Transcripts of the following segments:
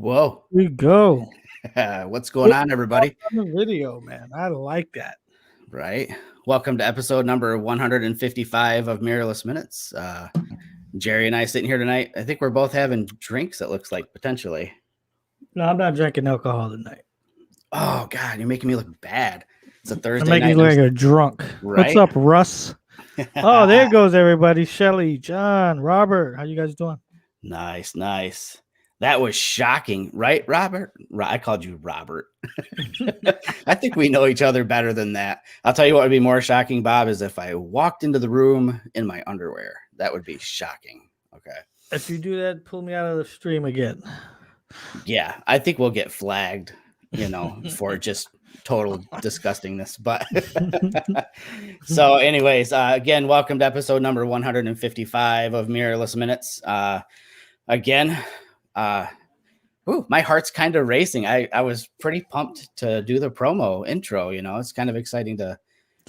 Whoa. We go. What's going on, everybody? On the video, man. I like that. Right. Welcome to episode number 155 of Mirrorless Minutes. Jerry and I sitting here tonight. I think we're both having drinks, it looks like, potentially. No, I'm not drinking alcohol tonight. Oh, God, you're making me look bad. It's a Thursday I'm making night. you like a drunk. Right? What's up, Russ? Oh, there goes everybody. Shelly, John, Robert. How you guys doing? Nice, nice. That was shocking, right, Robert? I called you Robert. I think we know each other better than that. I'll tell you what would be more shocking, Bob, is if I walked into the room in my underwear. That would be shocking. Okay. If you do that, pull me out of the stream again. Yeah, I think we'll get flagged, for just total disgustingness. But so anyways, again, welcome to episode number 155 of Mirrorless Minutes. My heart's kind of racing. I was pretty pumped to do the promo intro. It's kind of exciting to.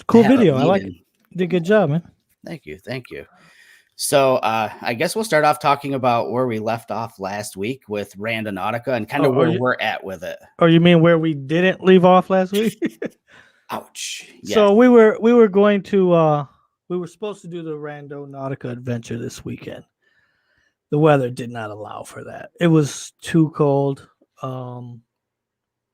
Cool video. I like it. You did a good job, man. Thank you. So I guess we'll start off talking about where we left off last week with Randonautica and kind of where we're at with it. Oh, you mean where we didn't leave off last week? Ouch. Yes. So we were going to we were supposed to do the Randonautica adventure this weekend. The weather did not allow for that. It was too cold. And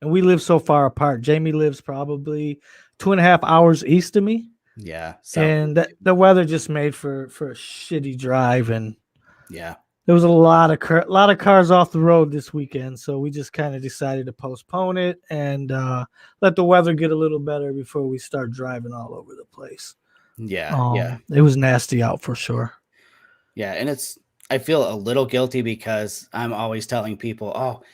we live so far apart. Jamie lives probably 2.5 hours east of me. Yeah. And the weather just made for a shitty drive. And yeah, there was a lot of cars off the road this weekend. So we just kind of decided to postpone it and let the weather get a little better before we start driving all over the place. Yeah. It was nasty out for sure. Yeah. And I feel a little guilty because I'm always telling people,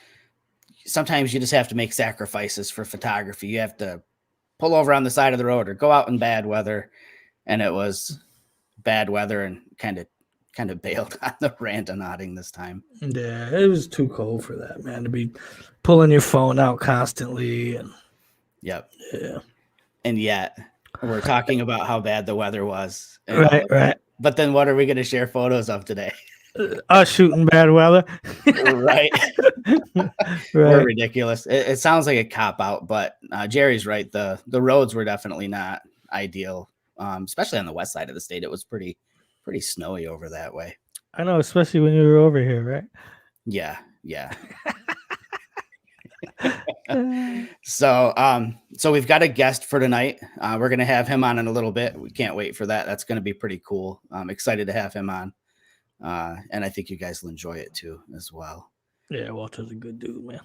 sometimes you just have to make sacrifices for photography. You have to pull over on the side of the road or go out in bad weather. And it was bad weather and kind of bailed on the randonauting this time. Yeah, it was too cold for that, man, to be pulling your phone out constantly. And yep. Yeah. And yet we're talking about how bad the weather was. Right. But then what are we going to share photos of today? Us shooting bad weather. Right. We're ridiculous. It sounds like a cop out, but Jerry's right. The roads were definitely not ideal, especially on the west side of the state. It was pretty snowy over that way. I know, especially when you were over here, right? Yeah. So we've got a guest for tonight. We're going to have him on in a little bit. We can't wait for that. That's going to be pretty cool. I'm excited to have him on. And I think you guys will enjoy it too as well. Yeah, Walter's a good dude, man.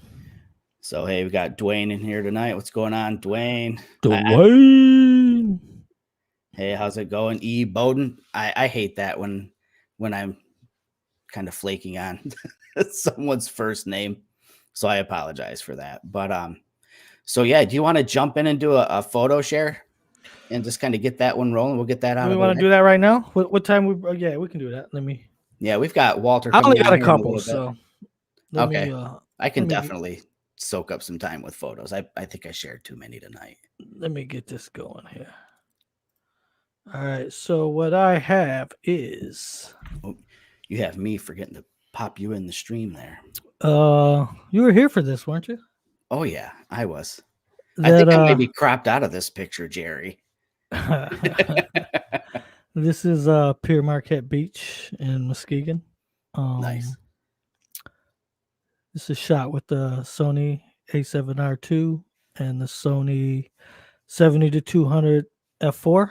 So, hey, we got Dwayne in here tonight. What's going on, Dwayne? Hey, how's it going? E. Bowden. I hate that when I'm kind of flaking on someone's first name. So I apologize for that. But so yeah, do you want to jump in and do a photo share and just kind of get that one rolling? We'll get that out. We want to do that right now? What time yeah, we can do that. Yeah, we've got Walter. I only got a couple, so okay. I can definitely soak up some time with photos. I think I shared too many tonight. Let me get this going here. All right, so what I have is you have me forgetting to pop you in the stream there. You were here for this, weren't you? Oh yeah, I was. I think I may be cropped out of this picture, Jerry. This is Pier Marquette Beach in Muskegon. Nice. This is shot with the Sony A7R II and the Sony 70-200 f4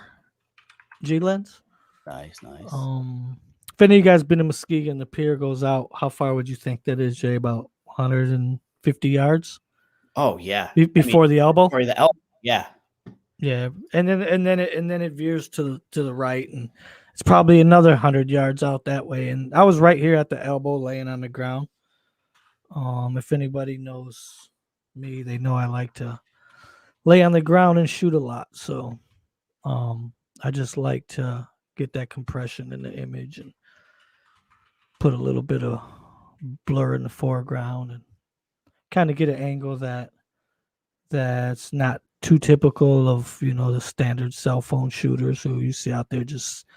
G lens. Nice. If any of you guys been to Muskegon, the pier goes out. How far would you think that is, Jay? About 150 yards? Oh yeah. Before the elbow? Before the elbow. Yeah. Yeah, and then it veers to the right, and it's probably another 100 yards out that way. And I was right here at the elbow, laying on the ground. If anybody knows me, they know I like to lay on the ground and shoot a lot. So, I just like to get that compression in the image and put a little bit of blur in the foreground and kind of get an angle that's not too typical of, the standard cell phone shooters who you see out there just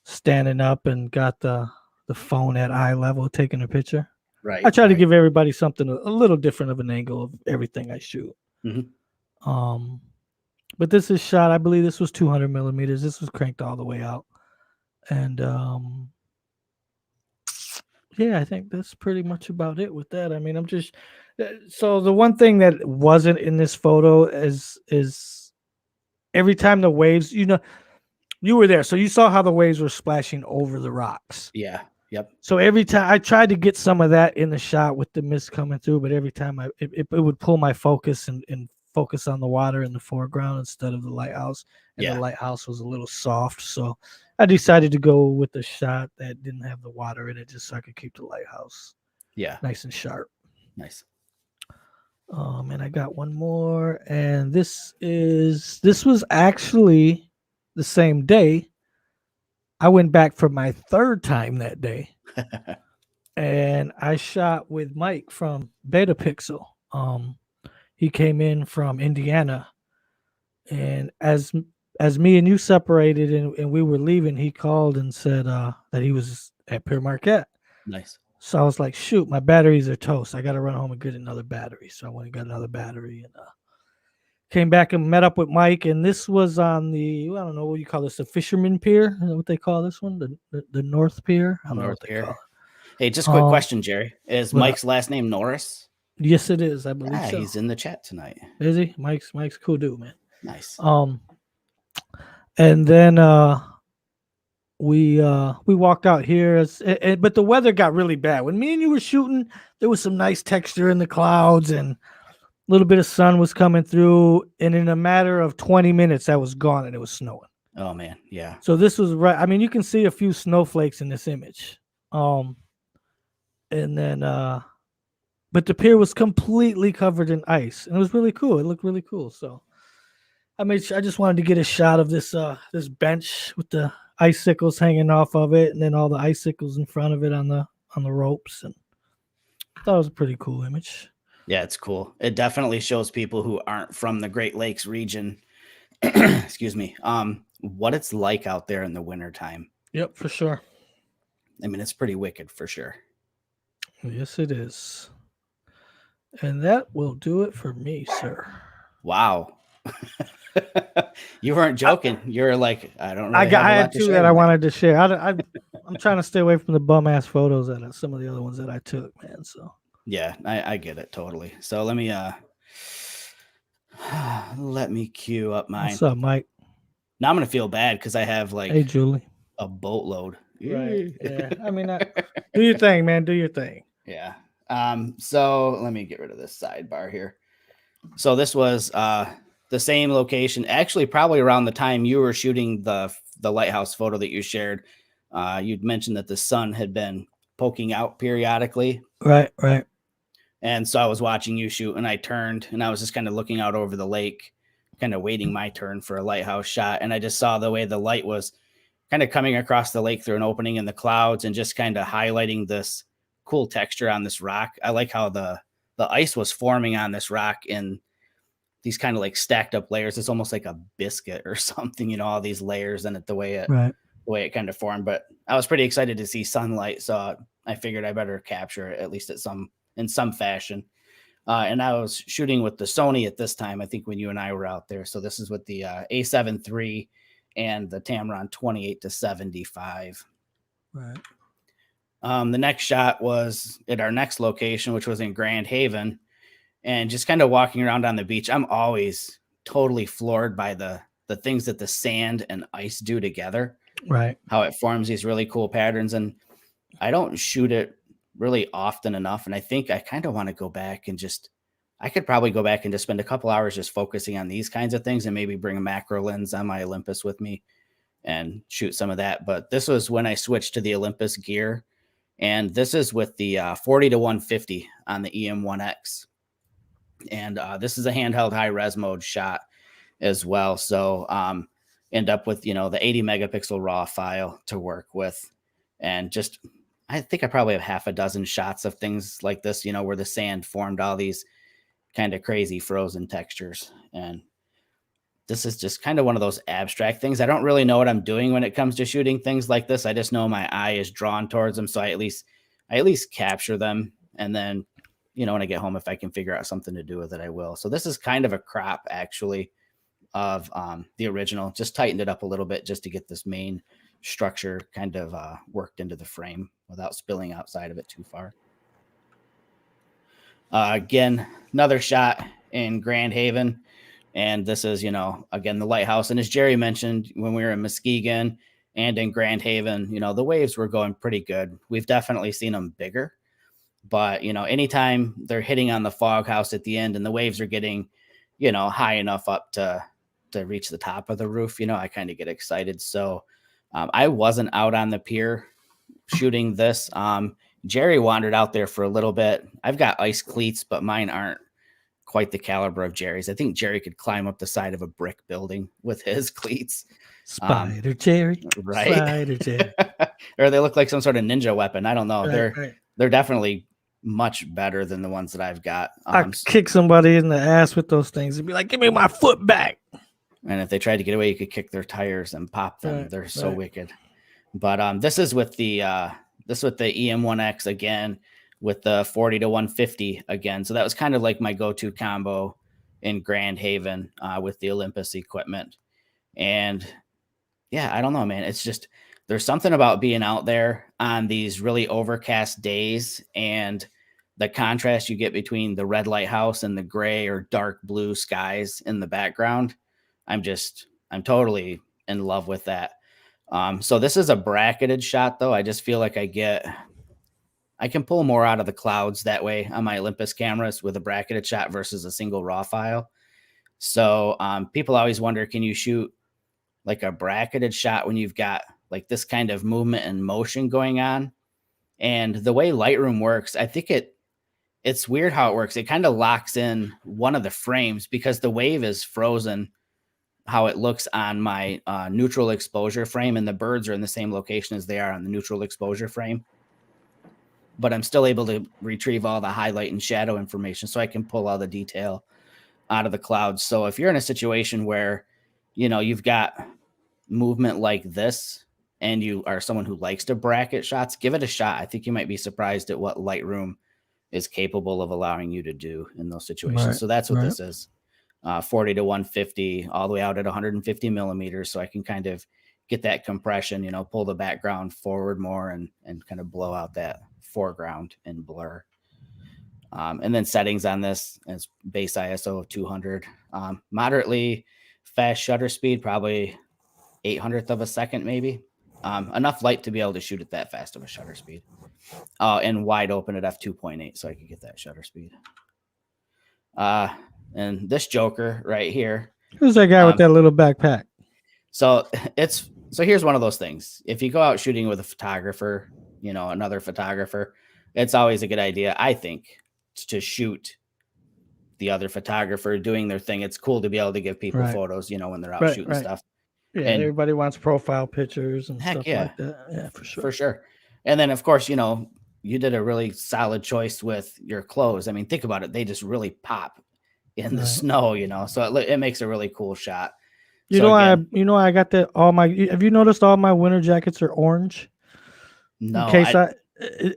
standing up and got the phone at eye level taking a picture. I Right. try to Right. give everybody something a little different of an angle of everything I shoot. Mhm. Um, but this is shot. I believe this was 200 millimeters. This was cranked all the way out, and yeah, I think that's pretty much about it with that. I mean, I'm just so the one thing that wasn't in this photo is every time the waves, you were there, so you saw how the waves were splashing over the rocks. Yeah. Yep. So every time I tried to get some of that in the shot with the mist coming through, but every time it would pull my focus and focus on the water in the foreground instead of the lighthouse. And the Yeah. lighthouse was a little soft. So I decided to go with the shot that didn't have the water in it just so I could keep the lighthouse Yeah. nice and sharp. Nice. And I got one more, and this was actually the same day. I went back for my third time that day. And I shot with Mike from Beta Pixel. He came in from Indiana, and as me and you separated and we were leaving, he called and said that he was at Pure Marquette. Nice. So I was like, shoot, my batteries are toast. I got to run home and get another battery. So I went and got another battery and came back and met up with Mike. And this was on the, I don't know what you call this, the Fisherman Pier. Is that what they call this one? The North Pier? I don't know North what they call here. it. Hey, just quick question, Jerry. Is What up? Mike's last name Norris? Yes, it is. I believe Ah, so. he's in the chat tonight. Is he? Mike's cool dude, man. Nice. And then we walked out here, but the weather got really bad. When me and you were shooting, there was some nice texture in the clouds and a little bit of sun was coming through. And in a matter of 20 minutes, that was gone and it was snowing. Oh man, yeah. So this was right. I mean, you can see a few snowflakes in this image. And then but the pier was completely covered in ice, and it was really cool. It looked really cool. So I just wanted to get a shot of this this bench with the icicles hanging off of it, and then all the icicles in front of it on the ropes, and I thought it was a pretty cool image. Yeah, it's cool. It definitely shows people who aren't from the Great Lakes region, excuse me, what it's like out there in the wintertime. Yep, for sure. I mean, it's pretty wicked for sure. Yes, it is. And that will do it for me, sir. Wow. You weren't joking. You're like, I don't really have I a had lot to two share that I tonight. wanted to share. I'm trying to stay away from the bum ass photos that some of the other ones that I took, man. So Yeah, I get it totally. So let me queue up mine. what's up, Mike? Now I'm gonna feel bad because I have like Hey, Julie. a boatload. Right. Yeah. I mean, do your thing, man. Do your thing. Yeah. So let me get rid of this sidebar here. So this was the same location, actually probably around the time you were shooting the lighthouse photo that you shared. You'd mentioned that the sun had been poking out periodically. Right, right. And so I was watching you shoot, and I turned and I was just kind of looking out over the lake, kind of waiting my turn for a lighthouse shot. And I just saw the way the light was kind of coming across the lake through an opening in the clouds and just kind of highlighting this cool texture on this rock. I like how the ice was forming on this rock in these kind of like stacked up layers. It's almost like a biscuit or something, all these layers in it, the way it kind of formed. But I was pretty excited to see sunlight, so I figured I better capture it at least in some fashion. And I was shooting with the Sony at this time, I think when you and I were out there. So this is with the A7 III and the Tamron 28-75. Right. The next shot was at our next location, which was in Grand Haven, and just kind of walking around on the beach. I'm always totally floored by the things that the sand and ice do together. Right. How it forms these really cool patterns. And I don't shoot it really often enough. And I think I kind of want to go back and I could probably go back and just spend a couple hours just focusing on these kinds of things and maybe bring a macro lens on my Olympus with me and shoot some of that. But this was when I switched to the Olympus gear. And this is with the 40-150 on the EM1X. And this is a handheld high res mode shot as well. So end up with, the 80 megapixel raw file to work with. And I think I probably have half a dozen shots of things like this, where the sand formed all these kind of crazy frozen textures. And this is just kind of one of those abstract things. I don't really know what I'm doing when it comes to shooting things like this. I just know my eye is drawn towards them. So I at least capture them. And then, when I get home, if I can figure out something to do with it, I will. So this is kind of a crop actually of the original, just tightened it up a little bit just to get this main structure kind of worked into the frame without spilling outside of it too far. Again, another shot in Grand Haven. And this is, again, the lighthouse. And as Jerry mentioned, when we were in Muskegon and in Grand Haven, the waves were going pretty good. We've definitely seen them bigger. But, anytime they're hitting on the fog house at the end and the waves are getting, high enough up to reach the top of the roof, I kind of get excited. So I wasn't out on the pier shooting this. Jerry wandered out there for a little bit. I've got ice cleats, but mine aren't quite the caliber of Jerry's. I think Jerry could climb up the side of a brick building with his cleats. Spider Jerry, right? Spider Jerry. Or they look like some sort of ninja weapon. I don't know. Right. They're definitely much better than the ones that I've got. I kick somebody in the ass with those things and be like, "Give me my foot back." And if they tried to get away, you could kick their tires and pop them. Right, They're so wicked. But this is with the EM1X again, with the 40 to 150 again. So that was kind of like my go-to combo in Grand Haven with the Olympus equipment. And yeah, I don't know, man. It's just, there's something about being out there on these really overcast days and the contrast you get between the red lighthouse and the gray or dark blue skies in the background. I'm totally in love with that. So this is a bracketed shot though. I just feel like I can pull more out of the clouds that way on my Olympus cameras with a bracketed shot versus a single raw file. So people always wonder, can you shoot like a bracketed shot when you've got like this kind of movement and motion going on? And the way Lightroom works, I think it's weird how it works. It kind of locks in one of the frames because the wave is frozen how it looks on my neutral exposure frame, and the birds are in the same location as they are on the neutral exposure frame. But I'm still able to retrieve all the highlight and shadow information so I can pull all the detail out of the clouds. So if you're in a situation where, you've got movement like this and you are someone who likes to bracket shots, give it a shot. I think you might be surprised at what Lightroom is capable of allowing you to do in those situations. Right, so that's what this is. 40 to 150 all the way out at 150 millimeters. So I can kind of get that compression, pull the background forward more and kind of blow out that foreground and blur. And then settings on this is base ISO of 200, moderately fast shutter speed, probably 800th of a second, maybe enough light to be able to shoot at that fast of a shutter speed, and wide open at f2.8. So I could get that shutter speed. And this Joker right here. Who's that guy with that little backpack? So here's one of those things. If you go out shooting with a photographer, another photographer, it's always a good idea, I think, to shoot the other photographer doing their thing. It's cool to be able to give people photos, when they're out shooting stuff. Yeah, and everybody wants profile pictures and stuff like that. Yeah, for sure. For sure. And then, of course, you did a really solid choice with your clothes. I mean, think about it. They just really pop in the snow, so it makes a really cool shot. I got that have you noticed all my winter jackets are orange? No.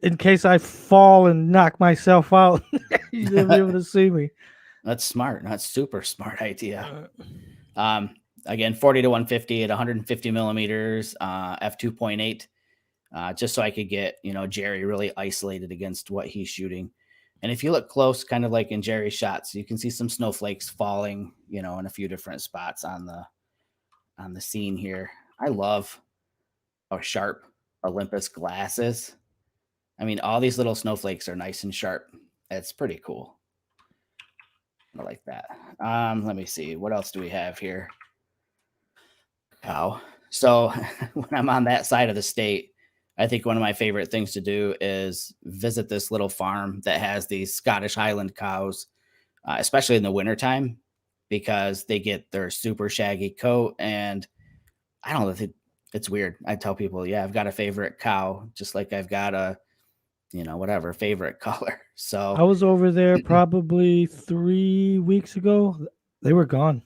In case I fall and knock myself out, you'll be able to see me. That's smart. That's super smart idea. Again, 40 to 150 at 150 millimeters, f2.8, just so I could get, Jerry really isolated against what he's shooting. And if you look close, kind of like in Jerry's shots, you can see some snowflakes falling, in a few different spots on the scene here. I love how sharp Olympus glass is. I mean, all these little snowflakes are nice and sharp. It's pretty cool. I like that. Let me see. What else do we have here? Cow. So when I'm on that side of the state, I think one of my favorite things to do is visit this little farm that has these Scottish Highland cows, especially in the wintertime, because they get their super shaggy coat. And I don't know, it's weird. I tell people, yeah, I've got a favorite cow, just like I've got a, whatever favorite color. So I was over there probably 3 weeks ago. They were gone.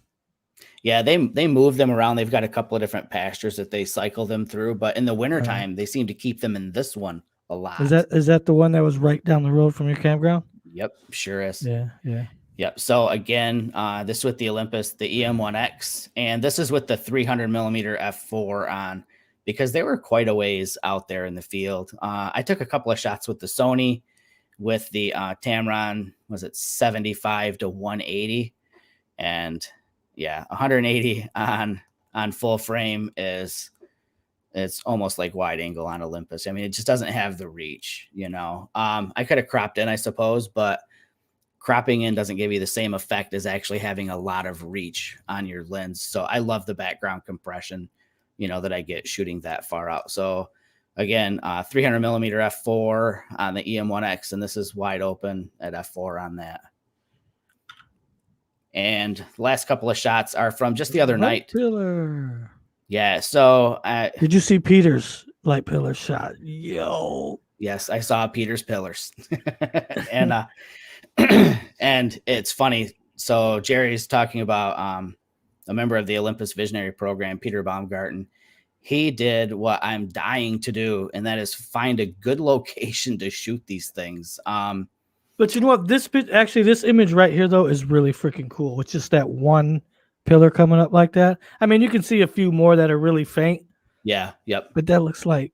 Yeah, they move them around. They've got a couple of different pastures that they cycle them through, but in the wintertime, they seem to keep them in this one a lot. Is that the one that was right down the road from your campground? Yep, sure is. Yeah, yeah. Yep. So again, this with the Olympus, the EM1X, and this is with the 300 millimeter f4 on, because they were quite a ways out there in the field. I took a couple of shots with the Sony, with the Tamron, was it 75 to 180, and yeah, 180 on full frame is, it's almost like wide angle on Olympus. I mean, it just doesn't have the reach, you know. I could have cropped in, I suppose, but cropping in doesn't give you the same effect as actually having a lot of reach on your lens. So I love the background compression, you know, that I get shooting that far out. So again, 300 millimeter f4 on the EM1X, and this is wide open at f4 on that. And the last couple of shots are from just the other night. Pillar. Yeah. So did you see Peter's light pillar shot? Yo. Yes, I saw Peter's pillars. And and it's funny. So Jerry's talking about a member of the Olympus Visionary Program, Peter Baumgarten. He did what I'm dying to do, and that is find a good location to shoot these things. But you know what? This image right here though is really freaking cool. It's just that one pillar coming up like that. I mean, you can see a few more that are really faint. Yeah. Yep. But that looks like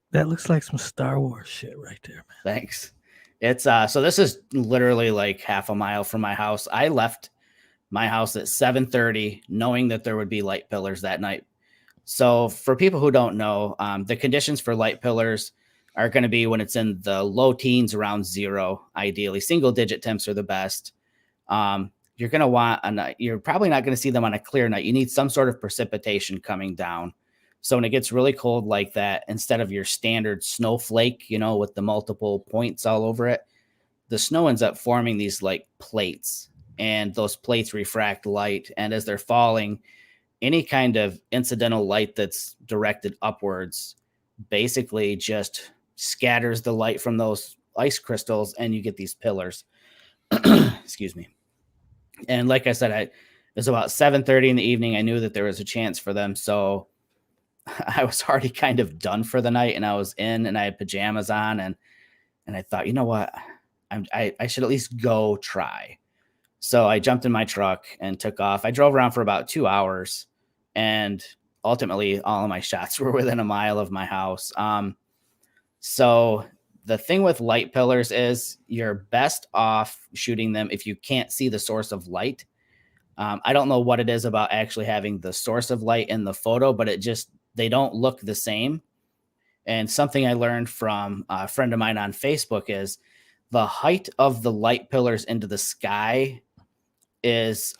some Star Wars shit right there, man. Thanks. It's so this is literally like half a mile from my house. I left my house at 7:30, knowing that there would be light pillars that night. So for people who don't know, the conditions for light pillars are going to be when it's in the low teens, around 0. Ideally, single digit temps are the best. You're going to want a night. You're probably not going to see them on a clear night. You need some sort of precipitation coming down. So when it gets really cold like that, instead of your standard snowflake, you know, with the multiple points all over it, the snow ends up forming these like plates, and those plates refract light. And as they're falling, any kind of incidental light that's directed upwards basically just scatters the light from those ice crystals, and you get these pillars. Excuse me. And like I said, it was about 7:30 in the evening. I knew that there was a chance for them. So I was already kind of done for the night, and I was in, and I had pajamas on, and I thought, you know what, I should at least go try. So I jumped in my truck and took off. I drove around for about 2 hours, and ultimately all of my shots were within a mile of my house. So the thing with light pillars is you're best off shooting them if you can't see the source of light. I don't know what it is about actually having the source of light in the photo, but they don't look the same. And something I learned from a friend of mine on Facebook is the height of the light pillars into the sky is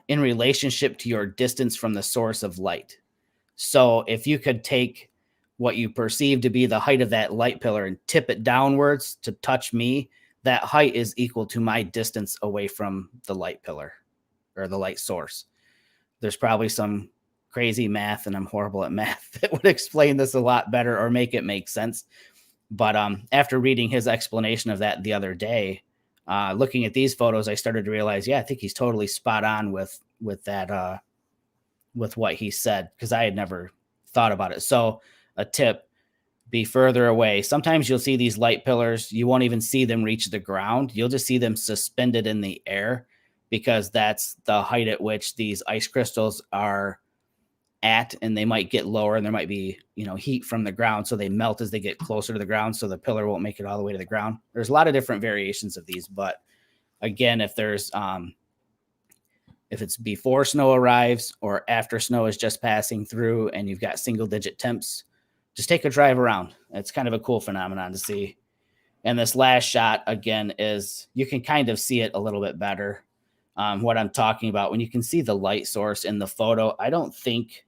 in relationship to your distance from the source of light. So if you could take what you perceive to be the height of that light pillar and tip it downwards to touch me, that height is equal to my distance away from the light pillar or the light source. There's probably some crazy math, and I'm horrible at math, that would explain this a lot better or make it make sense. But after reading his explanation of that the other day, looking at these photos, I started to realize, yeah, I think he's totally spot on with that, with what he said, because I had never thought about it. So a tip, be further away. Sometimes you'll see these light pillars, you won't even see them reach the ground. You'll just see them suspended in the air, because that's the height at which these ice crystals are at, and they might get lower, and there might be, you know, heat from the ground, so they melt as they get closer to the ground, so the pillar won't make it all the way to the ground. There's a lot of different variations of these, but again, if there's if it's before snow arrives or after snow is just passing through and you've got single digit temps, just take a drive around. It's kind of a cool phenomenon to see. And this last shot, again, is you can kind of see it a little bit better. What I'm talking about, when you can see the light source in the photo, I don't think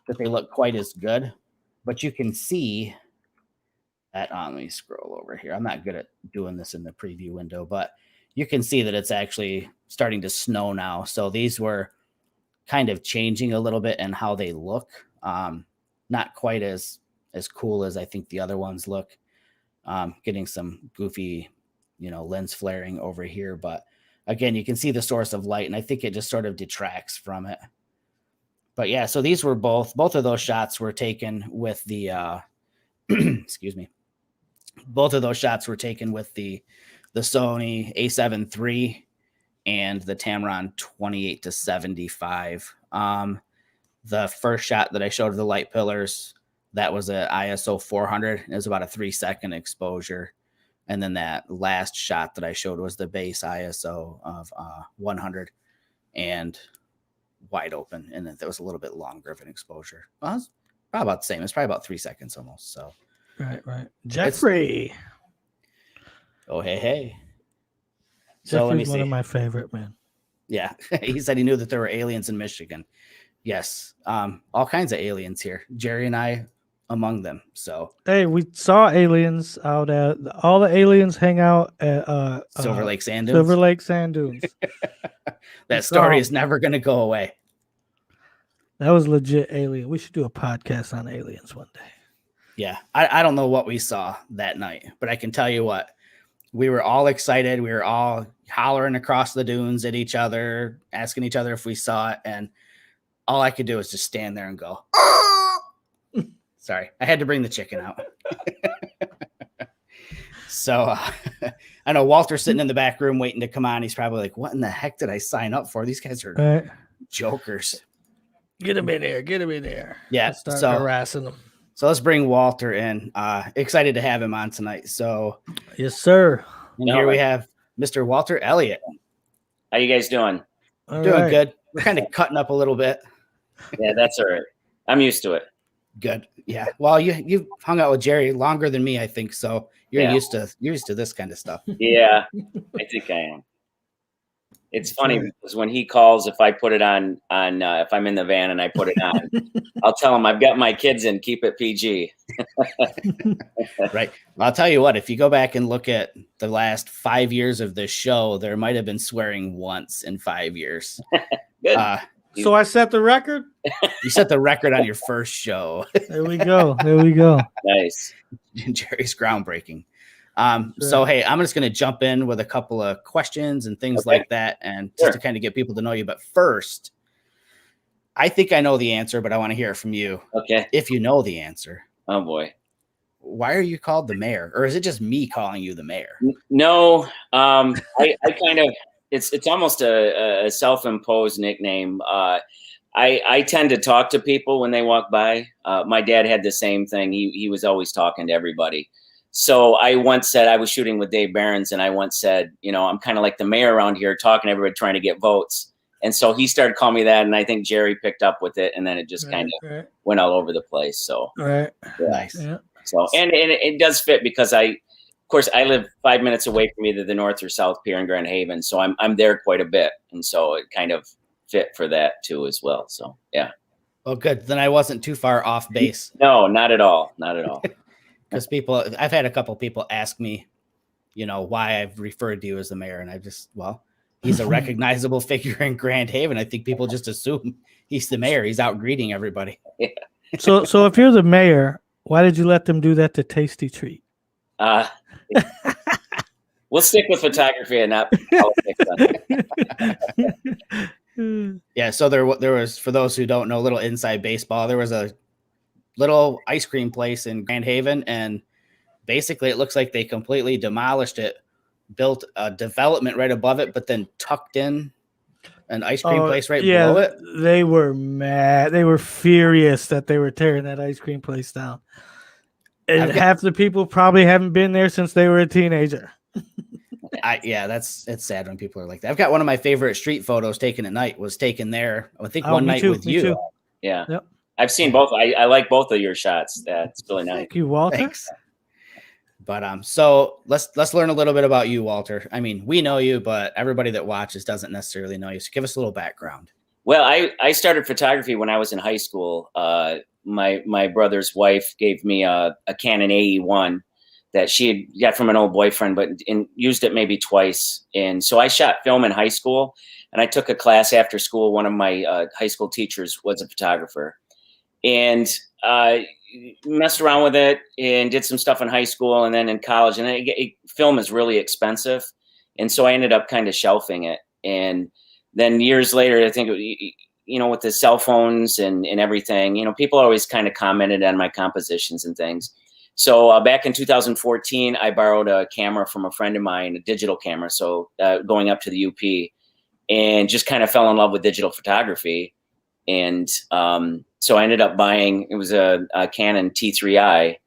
that they look quite as good, but you can see that. Let me scroll over here. I'm not good at doing this in the preview window, but you can see that it's actually starting to snow now. So these were kind of changing a little bit in how they look. Not quite as cool as I think the other ones look. Getting some goofy, you know, lens flaring over here, but again, you can see the source of light, and I think it just sort of detracts from it. But yeah, so these were both of those shots were taken with the excuse me, both of those shots were taken with the Sony A7 III and the Tamron 28-75. The first shot that I showed of the light pillars, that was a ISO 400. It was about a 3-second exposure. And then that last shot that I showed was the base ISO of 100 and wide open. And that was a little bit longer of an exposure. Well, it was probably about the same. It's probably about 3 seconds almost. So, right. Jeffrey. Oh, hey. So Jeffrey's one of my favorite, man. Yeah. He said he knew that there were aliens in Michigan. Yes. All kinds of aliens here. Jerry and I among them. So hey, we saw aliens out at all the aliens hang out at Silver Lake Sand Dunes. Silver Lake Sand Dunes. That story is never gonna go away. That was legit alien. We should do a podcast on aliens one day. Yeah. I don't know what we saw that night, but I can tell you what. We were all excited. We were all hollering across the dunes at each other, asking each other if we saw it. And all I could do was just stand there and go, sorry, I had to bring the chicken out. So I know Walter's sitting in the back room waiting to come on. He's probably like, what in the heck did I sign up for? These guys are jokers. Get him in there. Get him in there. Yeah. Let's start harassing them. So let's bring Walter in. Excited to have him on tonight. So yes, sir. And here we have Mr. Walter Elliott. How you guys doing? Doing good. We're kind of cutting up a little bit. Yeah, that's all right. I'm used to it. Good. Yeah. Well, you've hung out with Jerry longer than me, I think. So you're used to this kind of stuff. Yeah, I think I am. It's funny because when he calls, if I put it on if I'm in the van and I put it on, I'll tell him I've got my kids in, keep it PG. Right. Well, I'll tell you what, if you go back and look at the last 5 years of this show, there might have been swearing once in 5 years. Good. So I set the record? You set the record on your first show. There we go. There we go. Nice. Jerry's groundbreaking. So, hey, I'm just going to jump in with a couple of questions and things like that. And just to kind of get people to know you. But first, I think I know the answer, but I want to hear it from you. Okay. If you know the answer. Oh, boy. Why are you called the mayor? Or is it just me calling you the mayor? No, I kind of, it's almost a self-imposed nickname. I tend to talk to people when they walk by. My dad had the same thing. He was always talking to everybody. So I once said, I was shooting with Dave Behrens, and I once said, I'm kind of like the mayor around here, talking to everybody, trying to get votes. And so he started calling me that, and I think Jerry picked up with it, and then it just kind of went all over the place. So Nice. Yeah. So and it does fit because of course I live 5 minutes away from either the North or South Pier in Grand Haven, so I'm there quite a bit, and so it kind of fit for that too as well. So yeah. Well, good. Then I wasn't too far off base. No, not at all. Not at all. Because I've had a couple people ask me, why I've referred to you as the mayor. And he's a recognizable figure in Grand Haven. I think people just assume he's the mayor. He's out greeting everybody. Yeah. So if you're the mayor, why did you let them do that to Tasty Treat? We'll stick with photography and not politics. Yeah. So there was, for those who don't know, a little inside baseball. There was a little ice cream place in Grand Haven, and basically it looks like they completely demolished it, built a development right above it, but then tucked in an ice cream place right below it. They were mad. They were furious that they were tearing that ice cream place down. And half the people probably haven't been there since they were a teenager. It's sad when people are like that. I've got one of my favorite street photos taken at night was taken there. I think one night with you. Too. Yeah. Yep. I've seen both. I like both of your shots. That's really nice. Thank you, Walter. Thanks. But so let's learn a little bit about you, Walter. I mean, we know you, but everybody that watches doesn't necessarily know you. So give us a little background. Well, I started photography when I was in high school. My brother's wife gave me a Canon AE1 that she had got from an old boyfriend, but used it maybe twice. And so I shot film in high school, and I took a class after school. One of my high school teachers was a photographer. And messed around with it and did some stuff in high school and then in college. And film is really expensive. And so I ended up kind of shelving it. And then years later, I think, with the cell phones and everything, people always kind of commented on my compositions and things. So back in 2014, I borrowed a camera from a friend of mine, a digital camera. So going up to the UP, and just kind of fell in love with digital photography. And so I ended up buying, it was a Canon T3i,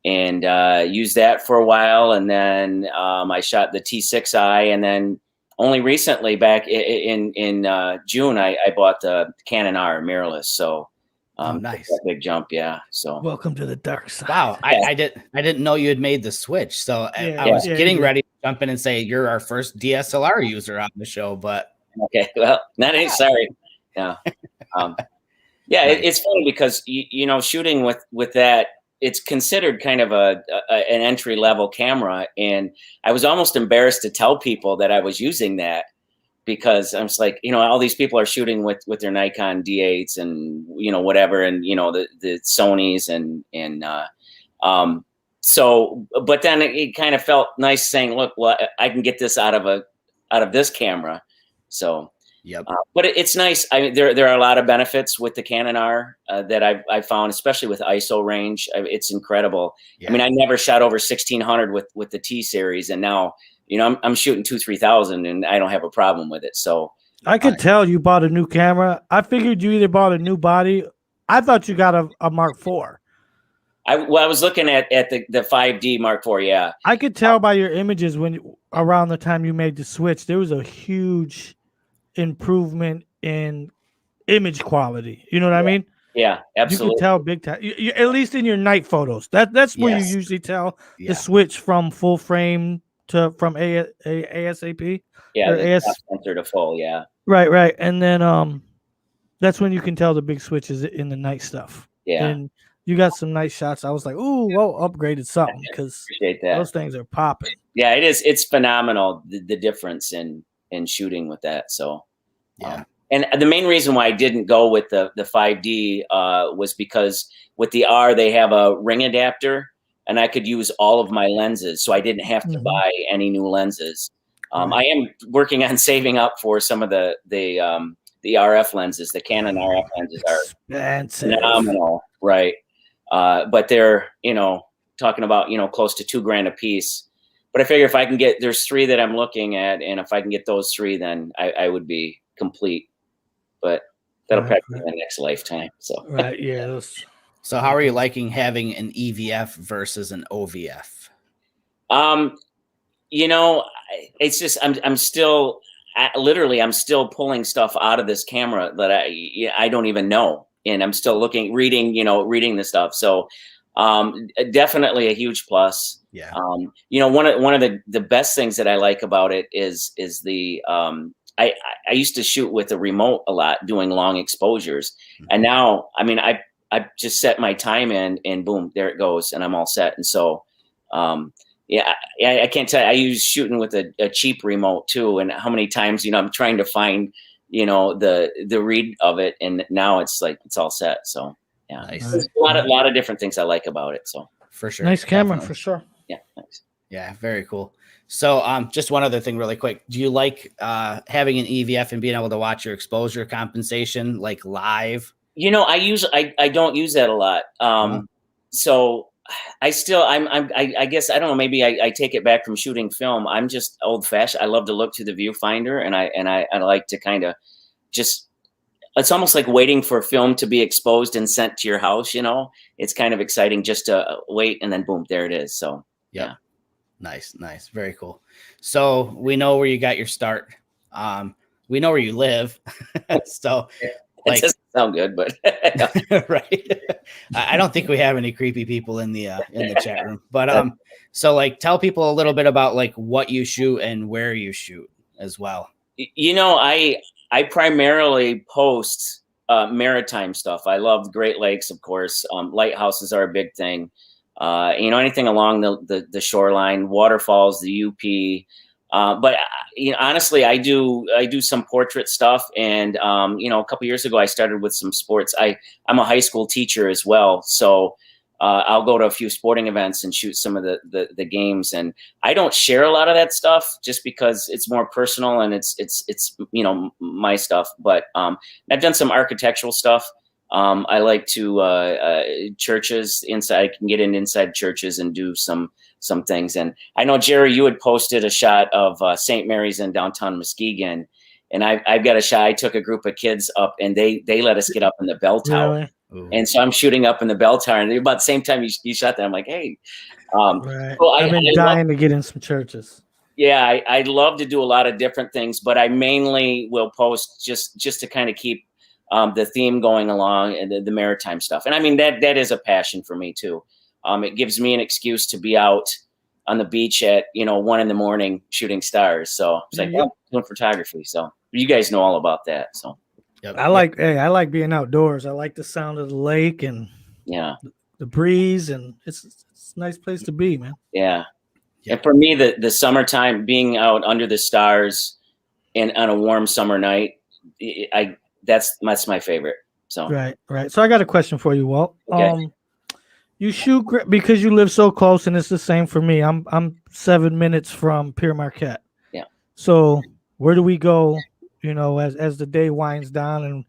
and used that for a while. And then I shot the T6i, and then only recently, back in June, I bought the Canon R mirrorless. So nice, a big jump, yeah. So Welcome to the dark side. wow, I didn't know you had made the switch. So I was getting ready to jump in and say you're our first DSLR user on the show, but okay, well, not any. Sorry, yeah, yeah. Nice. It's funny because you know, shooting with that, it's considered kind of an entry level camera, and I was almost embarrassed to tell people that I was using that, because I'm just like, you know, all these people are shooting with their Nikon D8s and, you know, whatever, and, you know, the Sonys and so, but then it kind of felt nice saying, look, well, I can get this out of this camera. So, yep. But it's nice. I mean, there are a lot of benefits with the Canon R that I've found, especially with ISO range. It's incredible. Yeah. I mean, I never shot over 1600 with the T series, and now, you know, I'm shooting 2,000-3,000, and I don't have a problem with it. So I could tell you bought a new camera. I figured you either bought a new body. I thought you got a Mark IV. I was looking at the 5D Mark IV. Yeah, I could tell by your images around the time you made the switch, there was a huge improvement in image quality. You know what I mean? Yeah, absolutely. You can tell big time. You, at least in your night photos. That's where you usually tell the switch from full frame from ASAP. Yeah, the sensor to full. Yeah. Right. And then that's when you can tell the big switches in the night stuff. Yeah. And you got some nice shots. I was like, ooh, whoa, upgraded something, because those things are popping. Yeah, it is. It's phenomenal, the difference in shooting with that. So yeah. And the main reason why I didn't go with the 5D was because with the R, they have a ring adapter, and I could use all of my lenses, so I didn't have to buy any new lenses. I am working on saving up for some of the RF lenses. The Canon RF lenses are expensive, phenomenal, right? But they're, you know, talking about, you know, close to $2,000 a piece. But I figure if I can get, there's 3 that I'm looking at, and if I can get those 3, then I would be complete. But that'll probably be the next lifetime. So yeah. So how are you liking having an EVF versus an OVF? You know, it's just I'm still I'm still pulling stuff out of this camera that I don't even know, and I'm still reading the stuff. So definitely a huge plus. Yeah. You know, one of the best things that I like about it is the I used to shoot with a remote a lot, doing long exposures, and now, I mean, I just set my time in, and boom, there it goes, and I'm all set. And so, yeah, I can't tell you, I use shooting with a cheap remote too, and how many times, you know, I'm trying to find, you know, the read of it, and now it's like it's all set. So yeah, nice. There's a lot of different things I like about it. So for sure, nice camera, for sure. Yeah, thanks. Yeah, very cool. So just one other thing really quick. Do you like having an EVF and being able to watch your exposure compensation like live? You know, I don't use that a lot. So I guess, I don't know, maybe I take it back from shooting film. I'm just old fashioned. I love to look through the viewfinder, and I like to kind of just, it's almost like waiting for film to be exposed and sent to your house. You know, it's kind of exciting just to wait, and then boom, there it is. So yeah. Nice. Very cool. So we know where you got your start. We know where you live. So it doesn't sound good, but right. I don't think we have any creepy people in the chat room, but so like tell people a little bit about like what you shoot and where you shoot as well. You know, I primarily post maritime stuff. I love the Great Lakes, of course. Lighthouses are a big thing. You know, anything along the shoreline, waterfalls, the UP. But you know, honestly, I do some portrait stuff, and you know, a couple years ago, I started with some sports. I'm a high school teacher as well, so I'll go to a few sporting events and shoot some of the games. And I don't share a lot of that stuff just because it's more personal and it's you know, my stuff. But I've done some architectural stuff. I like to churches inside. I can get inside churches and do some things. And I know, Jerry, you had posted a shot of St. Mary's in downtown Muskegon, and I've got a shot. I took a group of kids up, and they let us get up in the bell tower. Really? And so I'm shooting up in the bell tower, and about the same time you shot that, I'm like, hey. Right. Well, I've been dying to get in some churches. Yeah, I love to do a lot of different things, but I mainly will post just to kind of keep the theme going along, and the maritime stuff. And I mean, that is a passion for me too. It gives me an excuse to be out on the beach at 1 a.m. shooting stars. So it's like, well, I'm doing photography. So you guys know all about that. So I like being outdoors. I like the sound of the lake and the breeze, and it's a nice place to be, man. Yeah. And for me, the summertime, being out under the stars and on a warm summer night, that's my favorite. So right. So I got a question for you, Walt. Okay. You shoot because you live so close, and it's the same for me. I'm 7 minutes from Pier Marquette. Yeah. So where do we go? As the day winds down and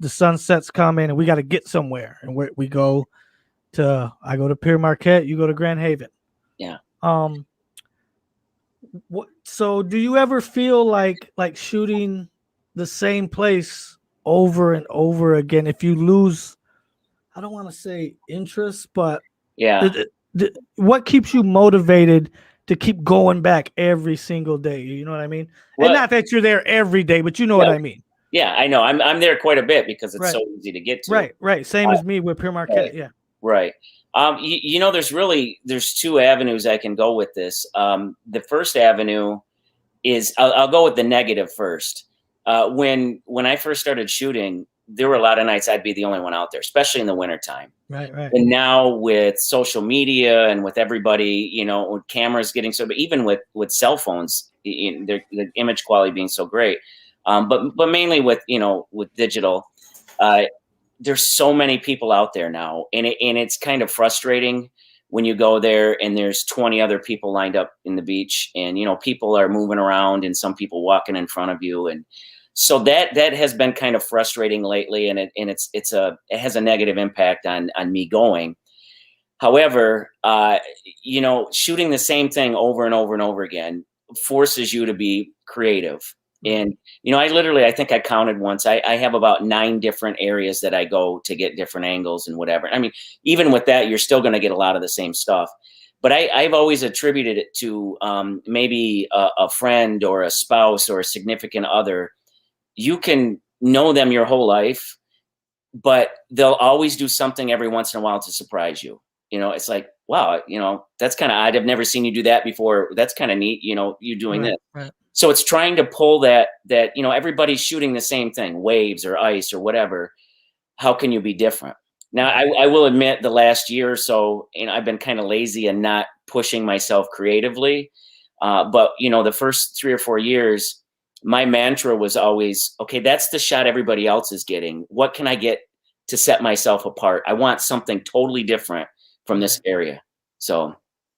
the sunset's coming, and we got to get somewhere, and we go to. I go to Pier Marquette. You go to Grand Haven. Yeah. So do you ever feel like shooting the same place over and over again? If you lose, I don't want to say interest, but what keeps you motivated to keep going back every single day? You know what I mean? Well, and not that you're there every day, but you know what I mean. Yeah, I know. I'm there quite a bit because it's so easy to get to. Right. Same as me with Pier Marquette. Yeah. Right. There's two avenues I can go with this. The first avenue is I'll go with the negative first. When I first started shooting, there were a lot of nights I'd be the only one out there, especially in the wintertime. Right. And now with social media and with everybody, with cameras getting so, but even with cell phones, the image quality being so great, but mainly with digital, there's so many people out there now, and it's kind of frustrating when you go there and there's 20 other people lined up in the beach, and people are moving around and some people walking in front of you, and so that has been kind of frustrating lately, and it has a negative impact on me going. However, shooting the same thing over and over and over again forces you to be creative. And, I think I counted once, I have about 9 different areas that I go to get different angles and whatever. I mean, even with that, you're still going to get a lot of the same stuff. But I've always attributed it to maybe a friend or a spouse or a significant other. You can know them your whole life, but they'll always do something every once in a while to surprise you. It's like, wow, that's kind of odd. I've never seen you do that before. That's kind of neat. You doing this. Right. So it's trying to pull that everybody's shooting the same thing, waves or ice or whatever. How can you be different? Now, I will admit the last year or so, I've been kind of lazy and not pushing myself creatively. But the first 3 or 4 years, my mantra was always, okay, that's the shot everybody else is getting. What can I get to set myself apart? I want something totally different from this area. So.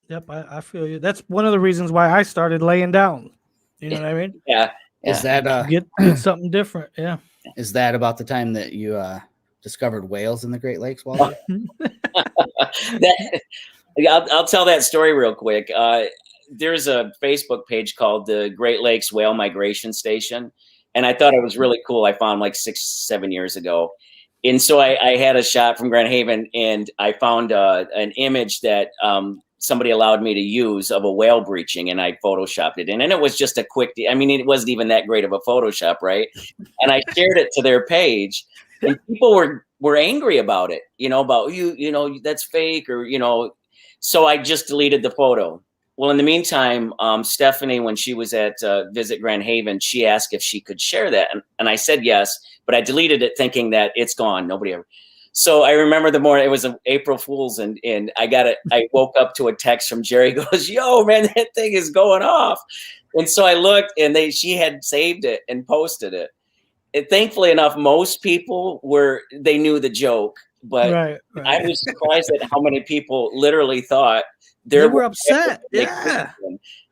Yep, I feel you. That's one of the reasons why I started laying down. You know what I mean? Yeah. Is that get something different? Yeah. Is that about the time that you discovered whales in the Great Lakes, Walter? I'll tell that story real quick. There's a Facebook page called the Great Lakes Whale Migration Station, and I thought it was really cool. I found like 6-7 years ago. And so I had a shot from Grand Haven, and I found an image that somebody allowed me to use of a whale breaching, and I photoshopped it in. And it was just a quick, it wasn't even that great of a Photoshop, right? And I shared it to their page, and people were angry about it, about that's fake, or, so I just deleted the photo. Well, in the meantime, Stephanie, when she was at Visit Grand Haven, she asked if she could share that. And I said yes, but I deleted it thinking that it's gone. Nobody ever. So I remember the morning, it was an April Fool's, and I woke up to a text from Jerry. Goes, yo, man, that thing is going off. And so I looked, and she had saved it and posted it. And thankfully enough, most people they knew the joke, but right. I was surprised at how many people literally thought they were upset. Yeah.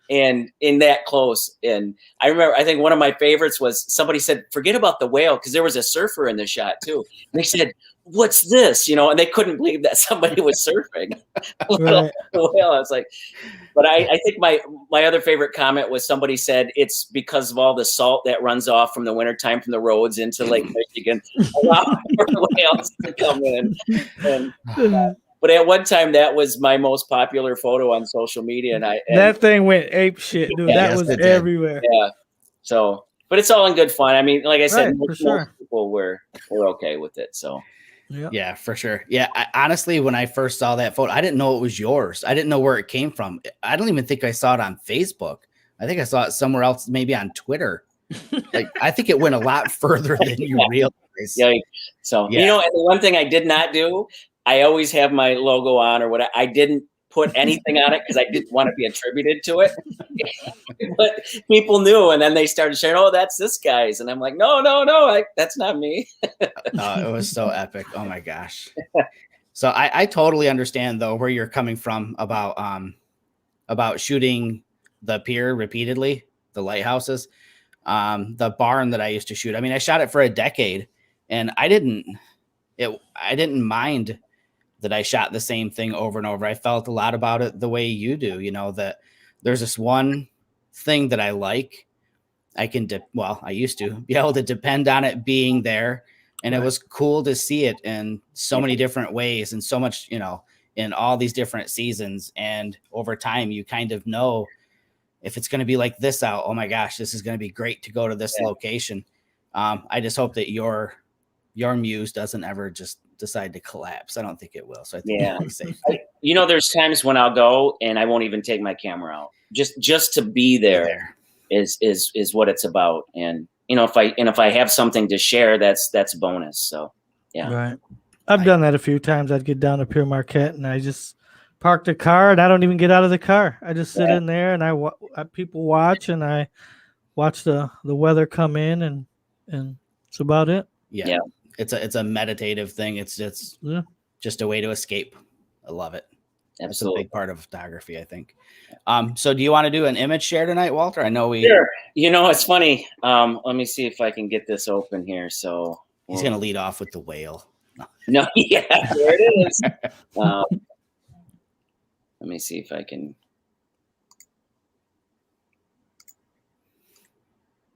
And in that close. And I remember, I think one of my favorites was somebody said, forget about the whale, because there was a surfer in the shot too. And they said, what's this? You know, and they couldn't believe that somebody was surfing. Right. Well, I was like, but I think my other favorite comment was somebody said it's because of all the salt that runs off from the wintertime from the roads into Lake Michigan, allow for whales to come in. And, but at one time, that was my most popular photo on social media, and that thing went ape shit, dude. Yeah, that yes, was it did. everywhere. yeah. So, but it's all in good fun. I mean, like I said, Right, for most sure. people were okay with it. So, Yeah, for sure. Yeah, honestly, when I first saw that photo, I didn't know it was yours. I didn't know where it came from. I don't even think I saw it on Facebook. I think I saw it somewhere else, maybe on Twitter. Like, I think it went a lot further than you realize. yeah. So, Yeah. you know, and the one thing I did not do, I always have my logo on or what. I didn't put anything on it because I didn't want to be attributed to it. But people knew, and then they started sharing, "Oh, that's this guy's," and I'm like, "No, that's not me." It was so epic. Oh my gosh. So I totally understand though where you're coming from about shooting the pier repeatedly, the lighthouses, the barn that I used to shoot. I mean, I shot it for a decade, and I didn't mind that I shot the same thing over and over. I felt a lot about it the way you do, you know, that there's this one thing that I like. I can, I used to be able to depend on it being there. And It was cool to see it in so many different ways and so much, you know, in all these different seasons. And over time, you kind of know if it's going to be like this out, oh my gosh, this is going to be great to go to this location. I just hope that your muse doesn't ever just decide to collapse. I don't think it will. So I think it'll be safe. You know, there's times when I'll go and I won't even take my camera out. Just to be there is what it's about. And you know, if I have something to share, that's a bonus. So yeah. Right. I've done that a few times. I'd get down to Pier Marquette and I just park the car and I don't even get out of the car. I just sit in there and I people watch and I watch the weather come in and it's about it. Yeah. It's a meditative thing. It's just a way to escape. I love it. Absolutely. That's a big part of photography, I think. So do you want to do an image share tonight, Walter? I know Sure. You know, it's funny. Let me see if I can get this open here. So he's going to lead off with the whale. No, yeah, there it is. Let me see if I can.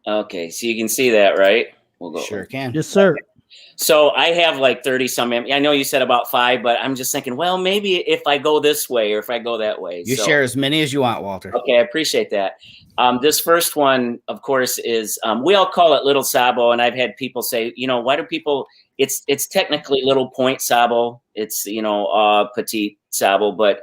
Okay, so you can see that, right? We'll go. Sure can. Yes, sir. So I have like 30 some. I know you said about 5, but I'm just thinking, well, maybe if I go this way or if I go that way. You share as many as you want, Walter. Okay, I appreciate that. This first one, of course, is we all call it Little Sabo, and I've had people say, you know, why do people? It's technically Little Point Sabo. It's Petite Sabo, but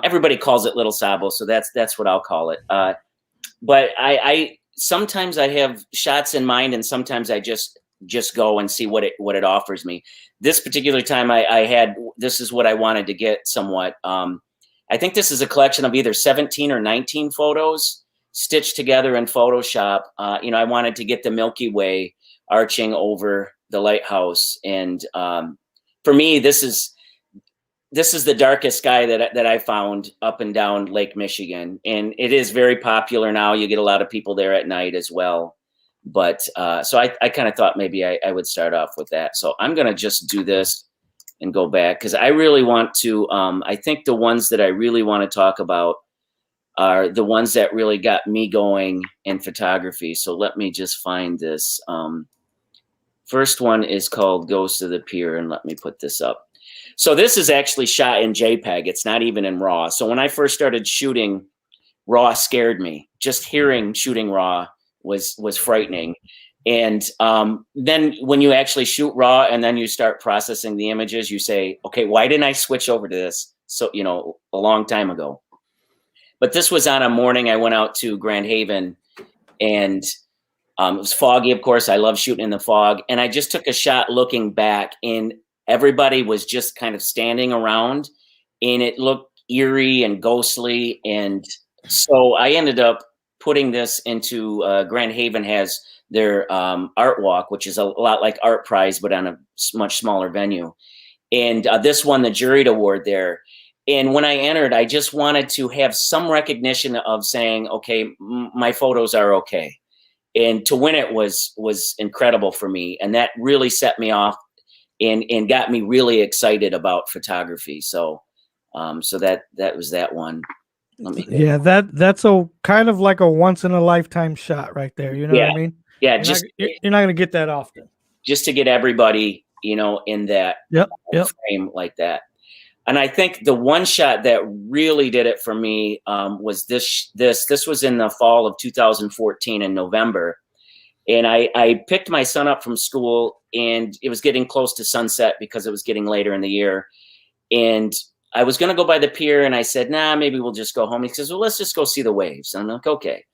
everybody calls it Little Sabo, so that's what I'll call it. But I sometimes I have shots in mind, and sometimes I just go and see what it offers me. This particular time this is what I wanted to get somewhat. I think this is a collection of either 17 or 19 photos stitched together in Photoshop. I wanted to get the Milky Way arching over the lighthouse. And for me, this is the darkest sky that I found up and down Lake Michigan. And it is very popular now. You get a lot of people there at night as well. But so I kind of thought maybe I would start off with that. So I'm going to just do this and go back because I really want to. I think the ones that I really want to talk about are the ones that really got me going in photography. So let me just find this. First one is called Ghost of the Pier, and let me put this up. So this is actually shot in JPEG. It's not even in RAW. So when I first started shooting, RAW scared me. Just hearing shooting RAW was frightening. And then when you actually shoot RAW and then you start processing the images, you say, okay, why didn't I switch over to this? So, a long time ago. But this was on a morning I went out to Grand Haven, and it was foggy, of course. I love shooting in the fog. And I just took a shot looking back, and everybody was just kind of standing around, and it looked eerie and ghostly. And so I ended up putting this into Grand Haven has their art walk, which is a lot like Art Prize, but on a much smaller venue. And this won the juried award there. And when I entered, I just wanted to have some recognition of saying, okay, my photos are okay. And to win it was incredible for me. And that really set me off. and got me really excited about photography. So, so that was that one. Yeah, that's a kind of like a once in a lifetime shot right there. You know what I mean? Yeah, you're not gonna get that often. Just to get everybody, in that Yep. frame like that. And I think the one shot that really did it for me was this was in the fall of 2014 in November. And I picked my son up from school, and it was getting close to sunset because it was getting later in the year. And I was going to go by the pier, and I said, nah, maybe we'll just go home. He says, well, let's just go see the waves. And I'm like, okay.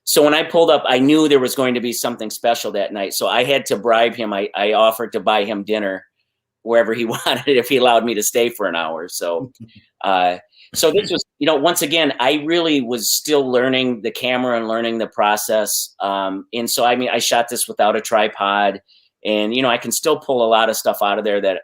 So when I pulled up, I knew there was going to be something special that night. So I had to bribe him. I offered to buy him dinner wherever he wanted if he allowed me to stay for an hour. So, so this was, once again, I really was still learning the camera and learning the process. And so, I mean, I shot this without a tripod, and, I can still pull a lot of stuff out of there that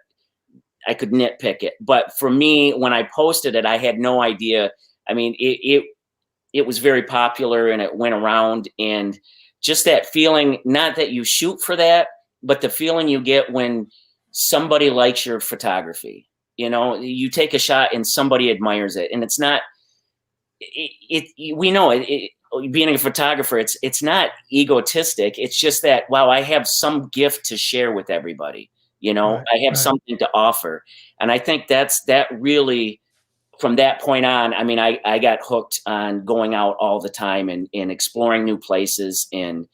I could nitpick it. But for me, when I posted it, I had no idea. I mean, it was very popular, and it went around, and just that feeling, not that you shoot for that, but the feeling you get when somebody likes your photography. You take a shot and somebody admires it, and it's not, we know being a photographer, it's not egotistic. It's just that, wow, I have some gift to share with everybody. I have something to offer. And I think that really, from that point on, I mean, I got hooked on going out all the time and exploring new places. And